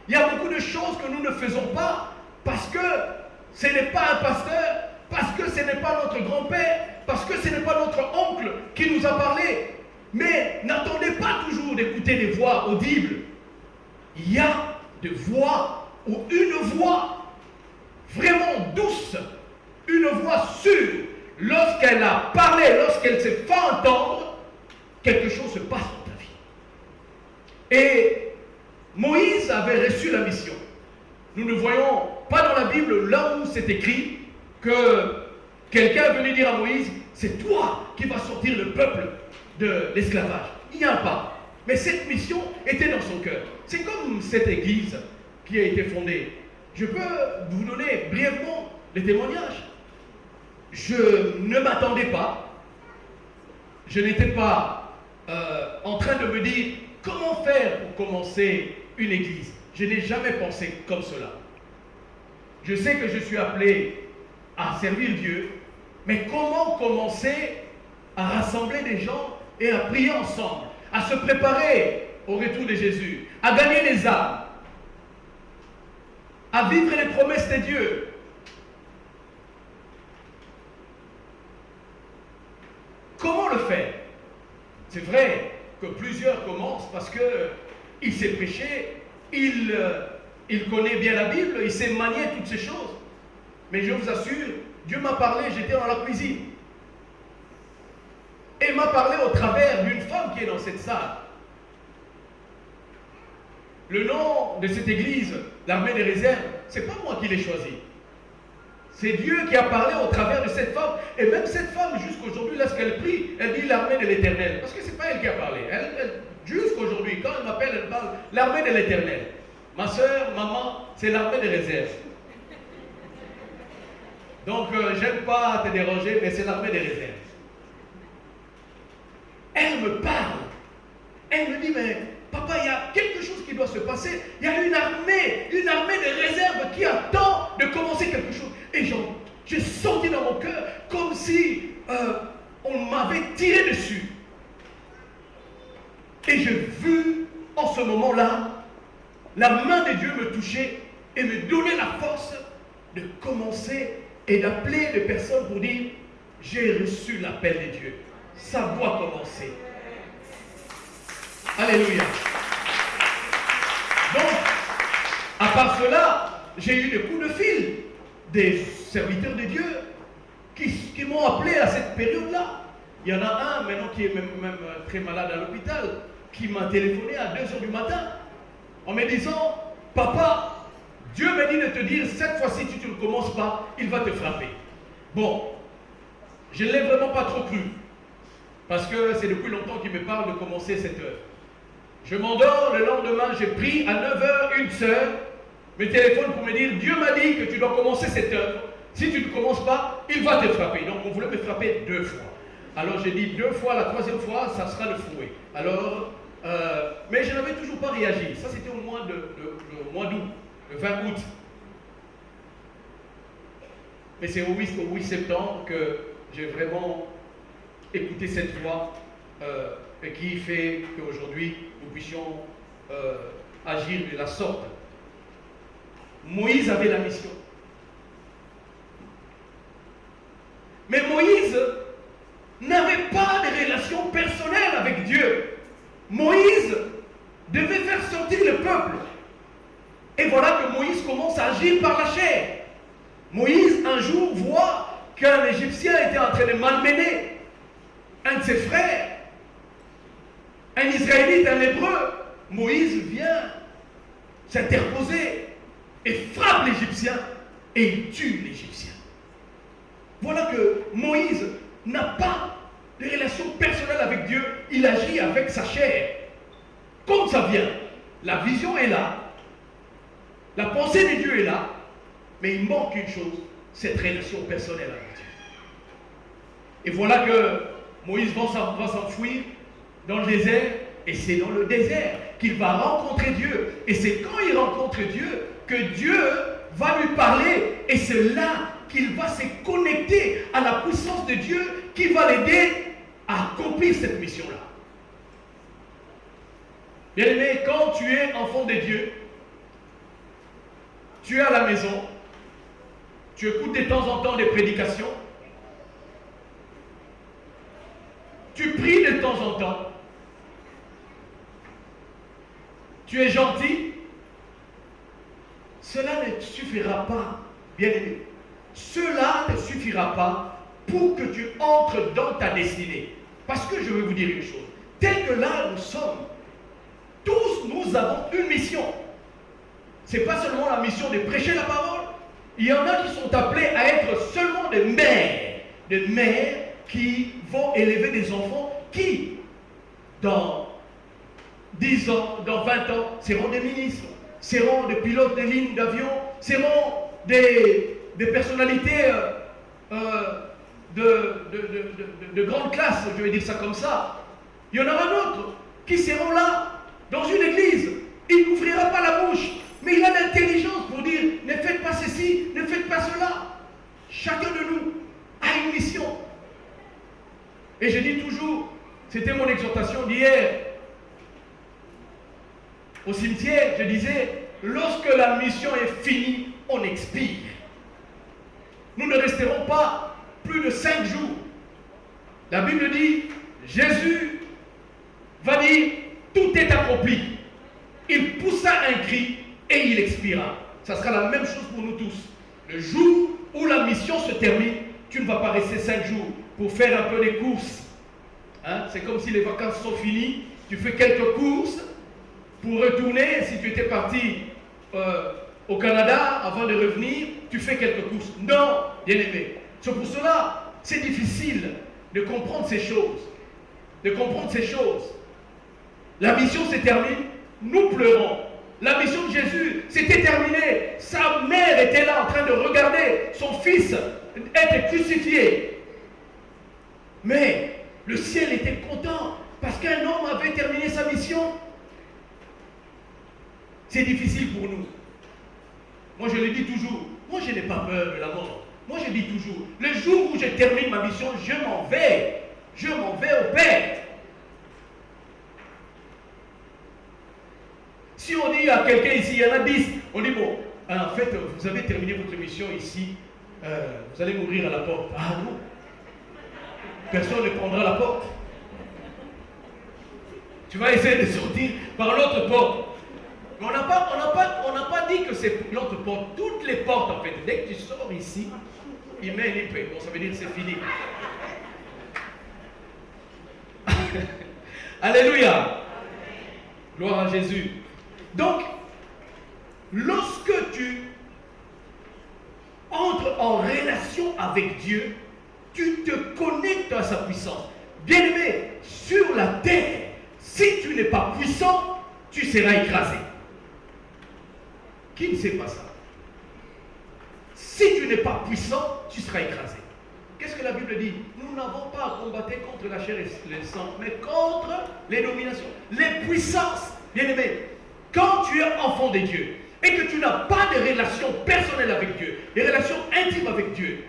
Il y a beaucoup de choses que nous ne faisons pas parce que ce n'est pas un pasteur, parce que ce n'est pas notre grand-père, parce que ce n'est pas notre oncle qui nous a parlé. Mais n'attendez pas toujours d'écouter des voix audibles. Il y a des voix ou une voix vraiment douce, une voix sûre. Lorsqu'elle a parlé, lorsqu'elle s'est fait entendre, quelque chose se passe dans ta vie. Et Moïse avait reçu la mission. Nous ne voyons pas dans la Bible, là où c'est écrit, que quelqu'un venait dire à Moïse, c'est toi qui vas sortir le peuple de l'esclavage. Il n'y a pas. Mais cette mission était dans son cœur. C'est comme cette église qui a été fondée. Je peux vous donner brièvement les témoignages. Je ne m'attendais pas. Je n'étais pas en train de me dire comment faire pour commencer une église. Je n'ai jamais pensé comme cela. Je sais que je suis appelé à servir Dieu, mais comment commencer à rassembler des gens et à prier ensemble, à se préparer au retour de Jésus, à gagner les âmes, à vivre les promesses de Dieu. Comment le faire? C'est vrai que plusieurs commencent parce qu'il sait prêcher, il connaît bien la Bible, il sait manier toutes ces choses. Mais je vous assure, Dieu m'a parlé, j'étais dans la cuisine. Et il m'a parlé au travers d'une femme qui est dans cette salle. Le nom de cette église, l'armée des réserves, c'est pas moi qui l'ai choisi. C'est Dieu qui a parlé au travers de cette femme. Et même cette femme, jusqu'aujourd'hui, lorsqu'elle prie, elle dit l'armée de l'Éternel. Parce que ce n'est pas elle qui a parlé. Jusqu'aujourd'hui, quand elle m'appelle, elle parle l'armée de l'Éternel. Ma soeur, maman, c'est l'armée des réserves. Donc, j'aime pas te déranger, mais c'est l'armée des réserves. Elle me parle. Elle me dit, mais papa, il y a quelque chose qui doit se passer. Il y a une armée de réserve qui attend de commencer quelque chose. Et j'ai senti dans mon cœur comme si on m'avait tiré dessus. Et j'ai vu en ce moment-là la main de Dieu me toucher et me donner la force de commencer et d'appeler les personnes pour dire j'ai reçu l'appel de Dieu. Ça doit commencer. Alléluia. Donc, à part cela, j'ai eu des coups de fil des serviteurs de Dieu qui m'ont appelé à cette période-là. Il y en a un maintenant qui est même très malade à l'hôpital, qui m'a téléphoné à 2h du matin en me disant, papa, Dieu m'a dit de te dire, cette fois-ci, si tu ne commences pas, il va te frapper. Bon, je ne l'ai vraiment pas trop cru, parce que c'est depuis longtemps qu'il me parle de commencer cette heure. Je m'endors, le lendemain, j'ai pris à 9h une sœur, me téléphone pour me dire, Dieu m'a dit que tu dois commencer cette heure. Si tu ne commences pas, il va te frapper. Donc on voulait me frapper 2 fois. Alors j'ai dit 2 fois, la 3e fois, ça sera le fouet. Alors, mais je n'avais toujours pas réagi. Ça c'était au mois d'août, le 20 août. Mais c'est au 8 septembre que j'ai vraiment écouté cette voix et qui fait qu'aujourd'hui nous puissions agir de la sorte. Moïse avait la mission. Mais Moïse n'avait pas de relation personnelle avec Dieu. Moïse devait faire sortir le peuple. Et voilà que Moïse commence à agir par la chair. Moïse, un jour, voit qu'un Égyptien était en train de malmener un de ses frères, un Israélite, un Hébreu. Moïse vient s'interposer et frappe l'Égyptien et il tue l'Égyptien. Voilà que Moïse n'a pas de relation personnelle avec Dieu, il agit avec sa chair. Comme ça vient, la vision est là, la pensée de Dieu est là, mais il manque une chose, cette relation personnelle avec Dieu. Et voilà que Moïse va s'enfuir dans le désert, et c'est dans le désert qu'il va rencontrer Dieu. Et c'est quand il rencontre Dieu que Dieu va lui parler, et c'est là qu'il va se connecter à la puissance de Dieu qui va l'aider à accomplir cette mission-là. Bien-aimé, quand tu es enfant de Dieu, tu es à la maison, tu écoutes de temps en temps des prédications, tu pries de temps en temps, tu es gentil, cela ne suffira pas, bien-aimé. Cela ne suffira pas pour que tu entres dans ta destinée. Parce que je vais vous dire une chose, tel que là nous sommes, tous nous avons une mission. Ce n'est pas seulement la mission de prêcher la parole. Il y en a qui sont appelés à être seulement des mères qui vont élever des enfants qui, dans 10 ans, dans 20 ans, seront des ministres, seront des pilotes de lignes d'avion, seront des personnalités de grande classe, je vais dire ça comme ça. Il y en aura d'autres qui seront là, dans une église. Il n'ouvrira pas la bouche, mais il a l'intelligence pour dire, ne faites pas ceci, ne faites pas cela. Chacun de nous a une mission. Et je dis toujours, c'était mon exhortation d'hier, au cimetière, je disais, lorsque la mission est finie, on expire. Nous ne resterons pas plus de 5 jours. La Bible dit, Jésus va dire, tout est accompli. Il poussa un cri et il expira. Ça sera la même chose pour nous tous. Le jour où la mission se termine, tu ne vas pas rester 5 jours pour faire un peu des courses. Hein? C'est comme si les vacances sont finies, tu fais quelques courses pour retourner. Si tu étais parti au Canada avant de revenir, tu fais quelques courses. Non, bien aimé. C'est pour cela, c'est difficile de comprendre ces choses. La mission se termine, nous pleurons. La mission de Jésus, c'était terminé. Sa mère était là en train de regarder son fils être crucifié. Mais le ciel était content parce qu'un homme avait terminé sa mission. C'est difficile pour nous. Moi, je le dis toujours. Moi, je n'ai pas peur de la mort. Moi, je dis toujours, le jour où je termine ma mission, je m'en vais. Je m'en vais au Père. Si on dit à quelqu'un ici, il y en a 10, on dit bon, en fait, vous avez terminé votre mission ici, vous allez mourir à la porte. Ah non, personne ne prendra la porte. Tu vas essayer de sortir par l'autre porte. Mais on n'a pas dit que c'est l'autre porte. Toutes les portes, en fait, dès que tu sors ici, il met une épée. Bon, ça veut dire que c'est fini. Alléluia. Gloire à Jésus. Donc, lorsque tu entres en relation avec Dieu, tu te connectes à sa puissance. Bien-aimé, sur la terre, si tu n'es pas puissant, tu seras écrasé. Qui ne sait pas ça? Si tu n'es pas puissant, tu seras écrasé. Qu'est-ce que la Bible dit? Nous n'avons pas à combattre contre la chair et le sang, mais contre les dominations, les puissances. Bien-aimé, quand tu es enfant de Dieu et que tu n'as pas de relation personnelle avec Dieu, des relations intimes avec Dieu,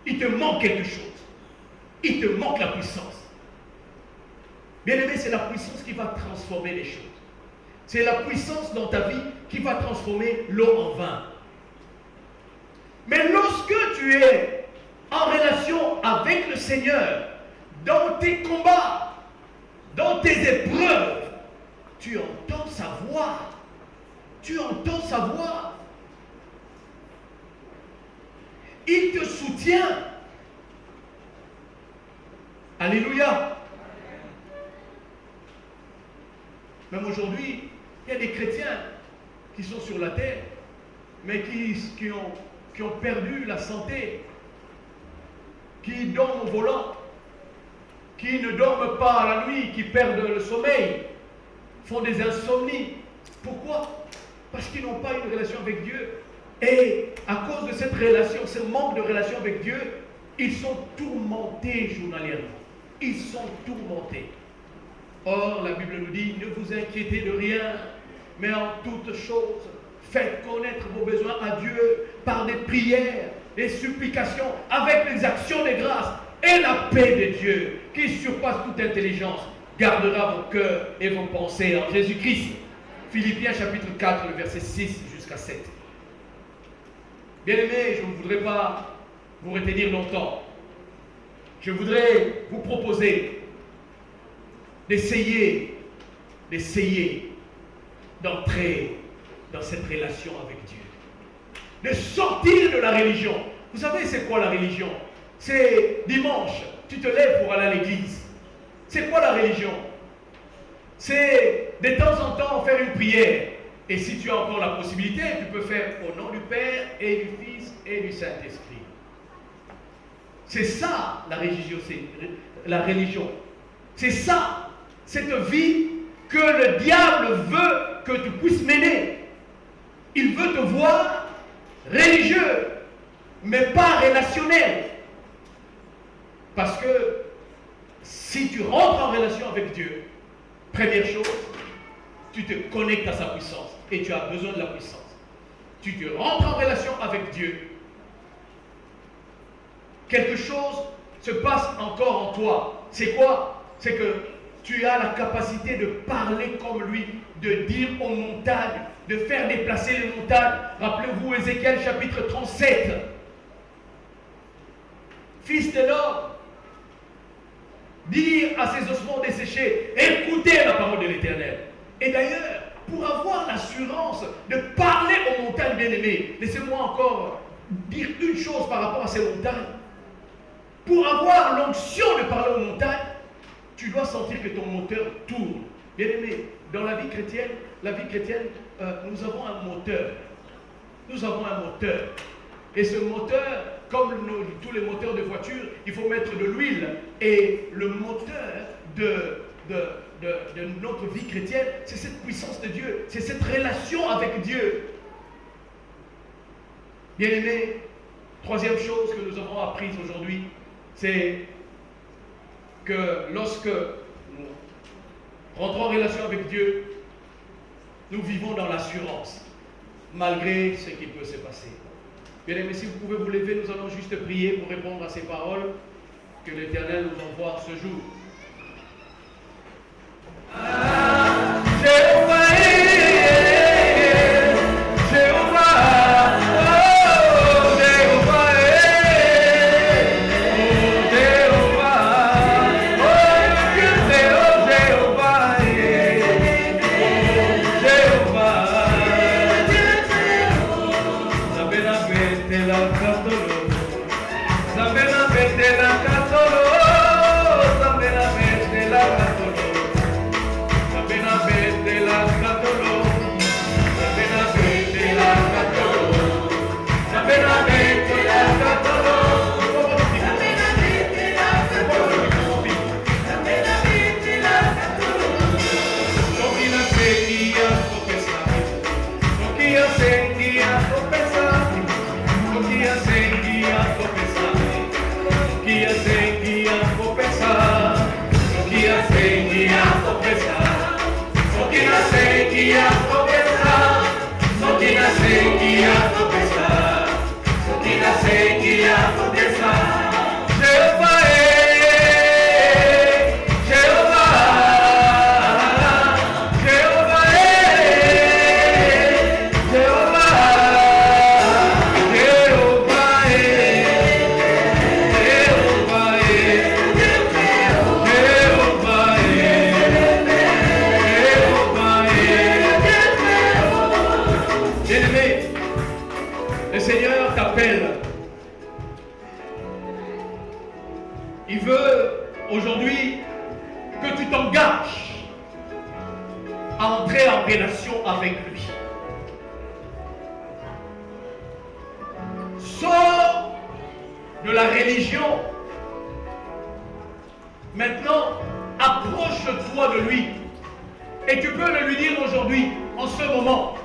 il te manque quelque chose. Il te manque la puissance. Bien-aimé, c'est la puissance qui va transformer les choses. C'est la puissance dans ta vie qui va transformer l'eau en vin. Mais lorsque tu es en relation avec le Seigneur, dans tes combats, dans tes épreuves, tu entends sa voix. Tu entends sa voix. Il te soutient. Alléluia. Même aujourd'hui, il y a des chrétiens qui sont sur la terre, mais qui ont perdu la santé, qui dorment au volant, qui ne dorment pas à la nuit, qui perdent le sommeil, font des insomnies. Pourquoi? Parce qu'ils n'ont pas une relation avec Dieu. Et à cause de cette relation, ce manque de relation avec Dieu, ils sont tourmentés journalièrement. Ils sont tourmentés. Or, la Bible nous dit, ne vous inquiétez de rien, mais en toutes choses, faites connaître vos besoins à Dieu par des prières, les supplications, avec les actions de grâce. Et la paix de Dieu, qui surpasse toute intelligence, gardera vos cœurs et vos pensées en Jésus-Christ. Philippiens chapitre 4, le verset 6 jusqu'à 7. Bien-aimés, je ne voudrais pas vous retenir longtemps. Je voudrais vous proposer d'essayer d'entrer dans cette relation avec Dieu. De sortir de la religion. Vous savez c'est quoi la religion? C'est dimanche, tu te lèves pour aller à l'église. C'est quoi la religion? C'est de temps en temps faire une prière. Et si tu as encore la possibilité, tu peux faire au nom du Père et du Fils et du Saint-Esprit. C'est ça la religion. C'est ça, cette vie que le diable veut que tu puisses mener. Il veut te voir religieux, mais pas relationnel. Parce que si tu rentres en relation avec Dieu, première chose, tu te connectes à sa puissance et tu as besoin de la puissance. Tu te rentres en relation avec Dieu. Quelque chose se passe encore en toi. C'est quoi? C'est que tu as la capacité de parler comme lui, de dire aux montagnes, de faire déplacer les montagnes. Rappelez-vous Ézéchiel chapitre 37. Fils de l'homme, dire à ces ossements desséchés, écoutez la parole de l'Éternel. Et d'ailleurs, pour avoir l'assurance de parler aux montagnes bien-aimées, laissez-moi encore dire une chose par rapport à ces montagnes. Pour avoir l'onction de parler aux montagnes, tu dois sentir que ton moteur tourne. Bien-aimé, dans la vie chrétienne, nous avons un moteur. Nous avons un moteur. Et ce moteur, comme tous les moteurs de voiture, il faut mettre de l'huile. Et le moteur de notre vie chrétienne, c'est cette puissance de Dieu, c'est cette relation avec Dieu. Bien-aimés, troisième chose que nous avons apprise aujourd'hui, c'est que lorsque nous rentrons en relation avec Dieu, nous vivons dans l'assurance, malgré ce qui peut se passer. Bien-aimés, si vous pouvez vous lever, nous allons juste prier pour répondre à ces paroles que l'Éternel nous envoie ce jour. Il veut aujourd'hui que tu t'engages à entrer en relation avec lui. Sors de la religion. Maintenant, approche-toi de lui. Et tu peux le lui dire aujourd'hui, en ce moment.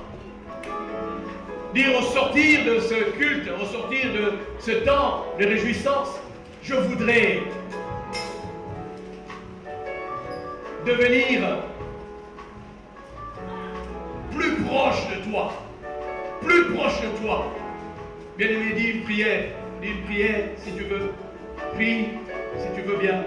Dire au sortir de ce culte, au sortir de ce temps de réjouissance, je voudrais devenir plus proche de toi. Plus proche de toi. Bien-aimé, dis une prière. dis une prière si tu veux. Prie si tu veux bien.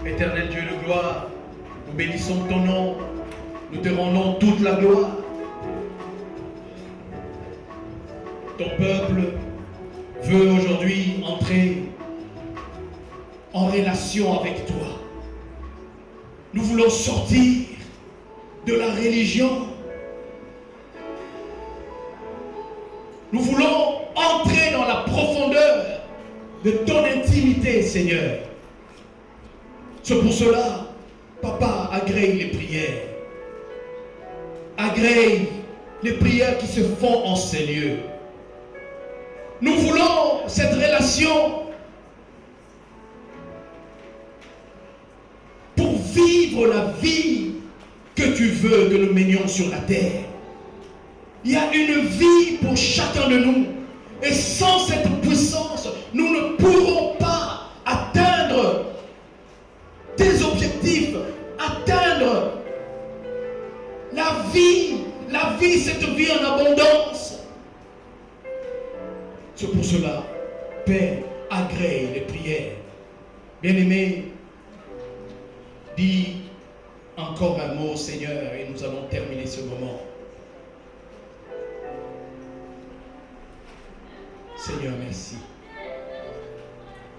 Éternel Dieu de gloire, nous bénissons ton nom, nous te rendons toute la gloire. Ton peuple veut aujourd'hui entrer en relation avec toi. Nous voulons sortir de la religion. Nous voulons entrer dans la profondeur de ton intimité, Seigneur. C'est pour cela, Papa, agrée les prières. Agrée les prières qui se font en ces lieux. Nous voulons cette relation pour vivre la vie que tu veux que nous menions sur la terre. Il y a une vie pour chacun de nous. Et sans cette puissance, nous ne pourrons pas atteindre tes objectifs, atteindre la vie, cette vie en abondance. C'est pour cela, Père, agrée les prières. Bien-aimé, dis encore un mot, Seigneur, et nous allons terminer ce moment. Seigneur, merci.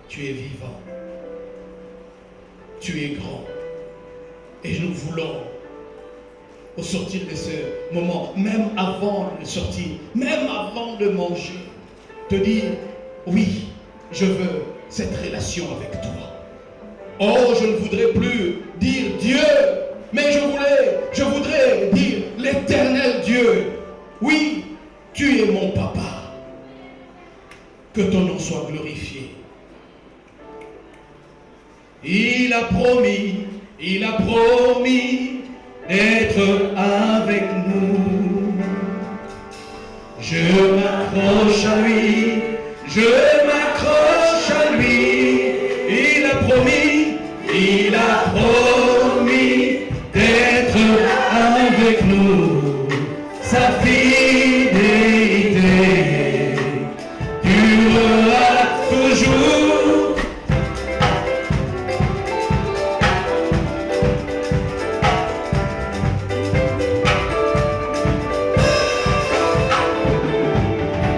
Tu es vivant. Tu es grand. Et nous voulons, au sortir de ce moment, même avant de sortir, même avant de manger, te dire, oui, je veux cette relation avec toi. Oh, je ne voudrais plus dire Dieu, mais je voudrais dire l'éternel Dieu. Oui, tu es mon papa. Que ton nom soit glorifié. Il a promis d'être avec nous. Je m'accroche à lui, Il a promis d'être avec nous. Sa fidélité durera toujours.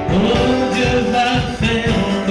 Oh, Dieu va faire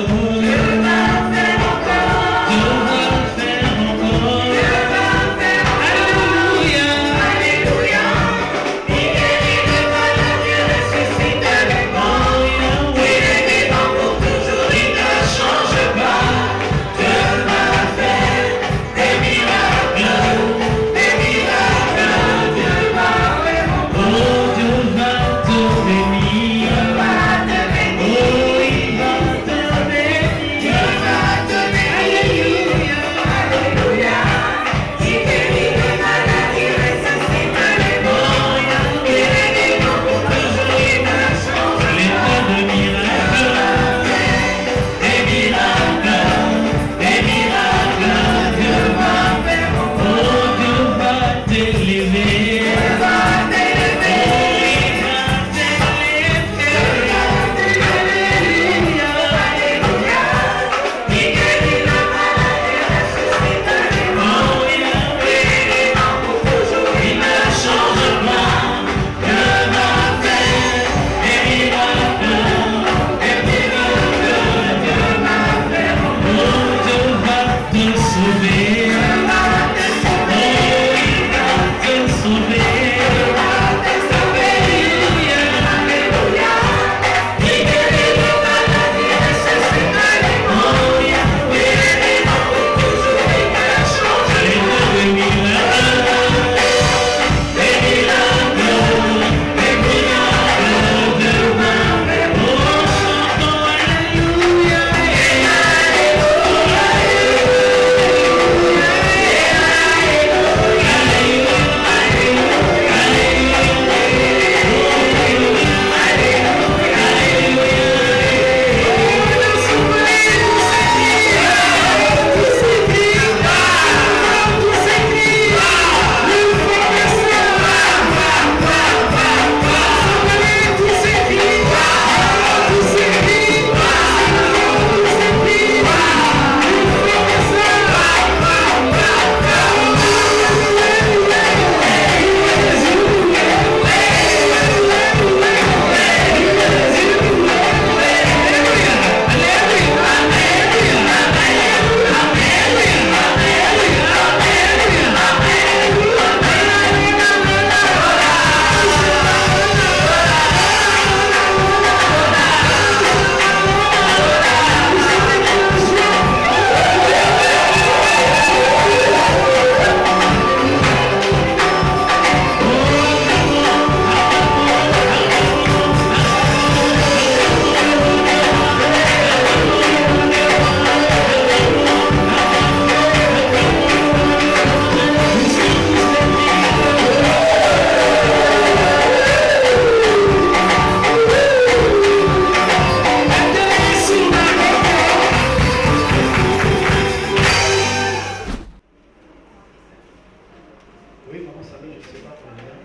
Oui, maman Samy, je ne sais pas pour le lien.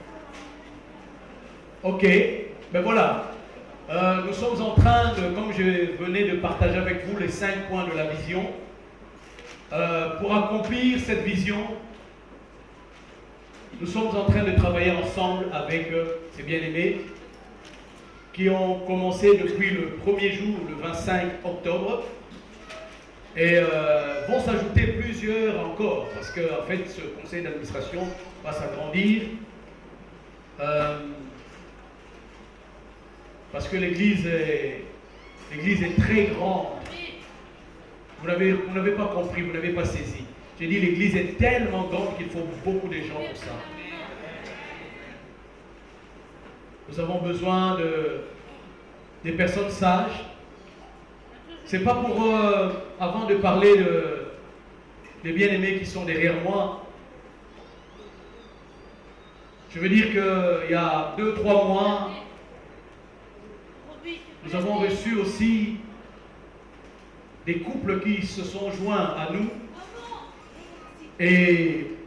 Ok, ben voilà. Nous sommes en train de, comme je venais de partager avec vous les 5 points de la vision, pour accomplir cette vision, nous sommes en train de travailler ensemble avec ces bien-aimés qui ont commencé depuis le premier jour, le 25 octobre, et vont s'ajouter plusieurs encore, parce que en fait, ce conseil d'administration va s'agrandir, parce que l'église est très grande. Vous n'avez pas compris, vous n'avez pas saisi. J'ai dit l'église est tellement grande qu'il faut beaucoup de gens pour ça. Nous avons besoin des personnes sages. C'est pas pour, avant de parler des bien-aimés qui sont derrière moi, je veux dire qu'il y a 2-3 mois, nous avons reçu aussi des couples qui se sont joints à nous et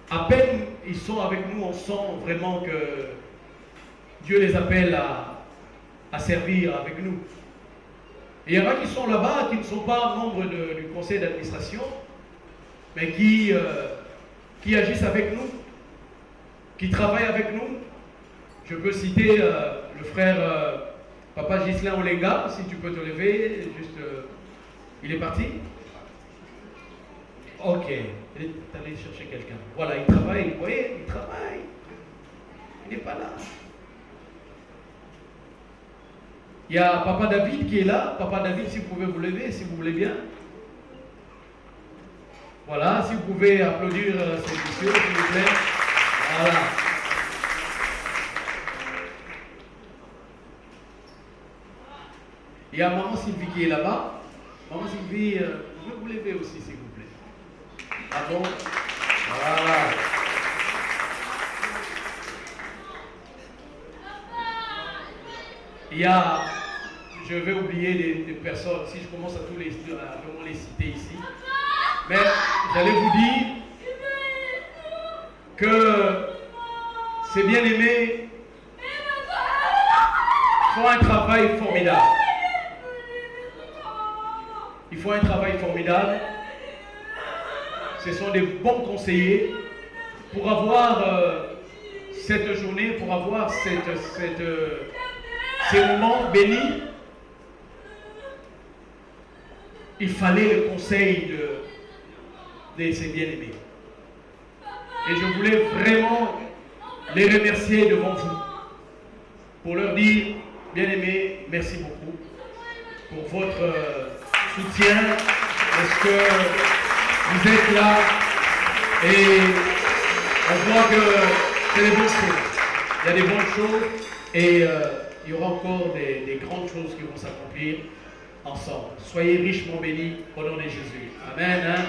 à peine ils sont avec nous, on sent vraiment que Dieu les appelle à servir avec nous. Et il y en a qui sont là-bas, qui ne sont pas membres du conseil d'administration, mais qui agissent avec nous, qui travaillent avec nous. Je peux citer le frère Papa Ghislain Olenga, si tu peux te lever, juste, il est parti? Ok, il est allé chercher quelqu'un. Voilà, il travaille, vous voyez, il travaille. Il n'est pas là. Il y a Papa David qui est là. Papa David, si vous pouvez vous lever, si vous voulez bien. Voilà, si vous pouvez applaudir ces messieurs, s'il vous plaît. Voilà. Il y a Maman Sylvie qui est là-bas. Maman Sylvie, vous pouvez vous lever aussi, s'il vous plaît. Ah bon? Voilà. Il y a, je vais oublier des personnes, si je commence à vraiment les citer ici, mais j'allais vous dire que ces bien-aimés font un travail formidable. Ils font un travail formidable. Ce sont des bons conseillers pour avoir cette journée, pour avoir ces moments bénis. Il fallait le conseil de ces bien-aimés. Et je voulais vraiment les remercier devant vous pour leur dire, bien-aimés, merci beaucoup pour votre soutien, parce que vous êtes là et on voit que c'est des bonnes choses. Il y a des bonnes choses et il y aura encore des grandes choses qui vont s'accomplir ensemble. Soyez richement bénis au nom de Jésus. Amen. Hein?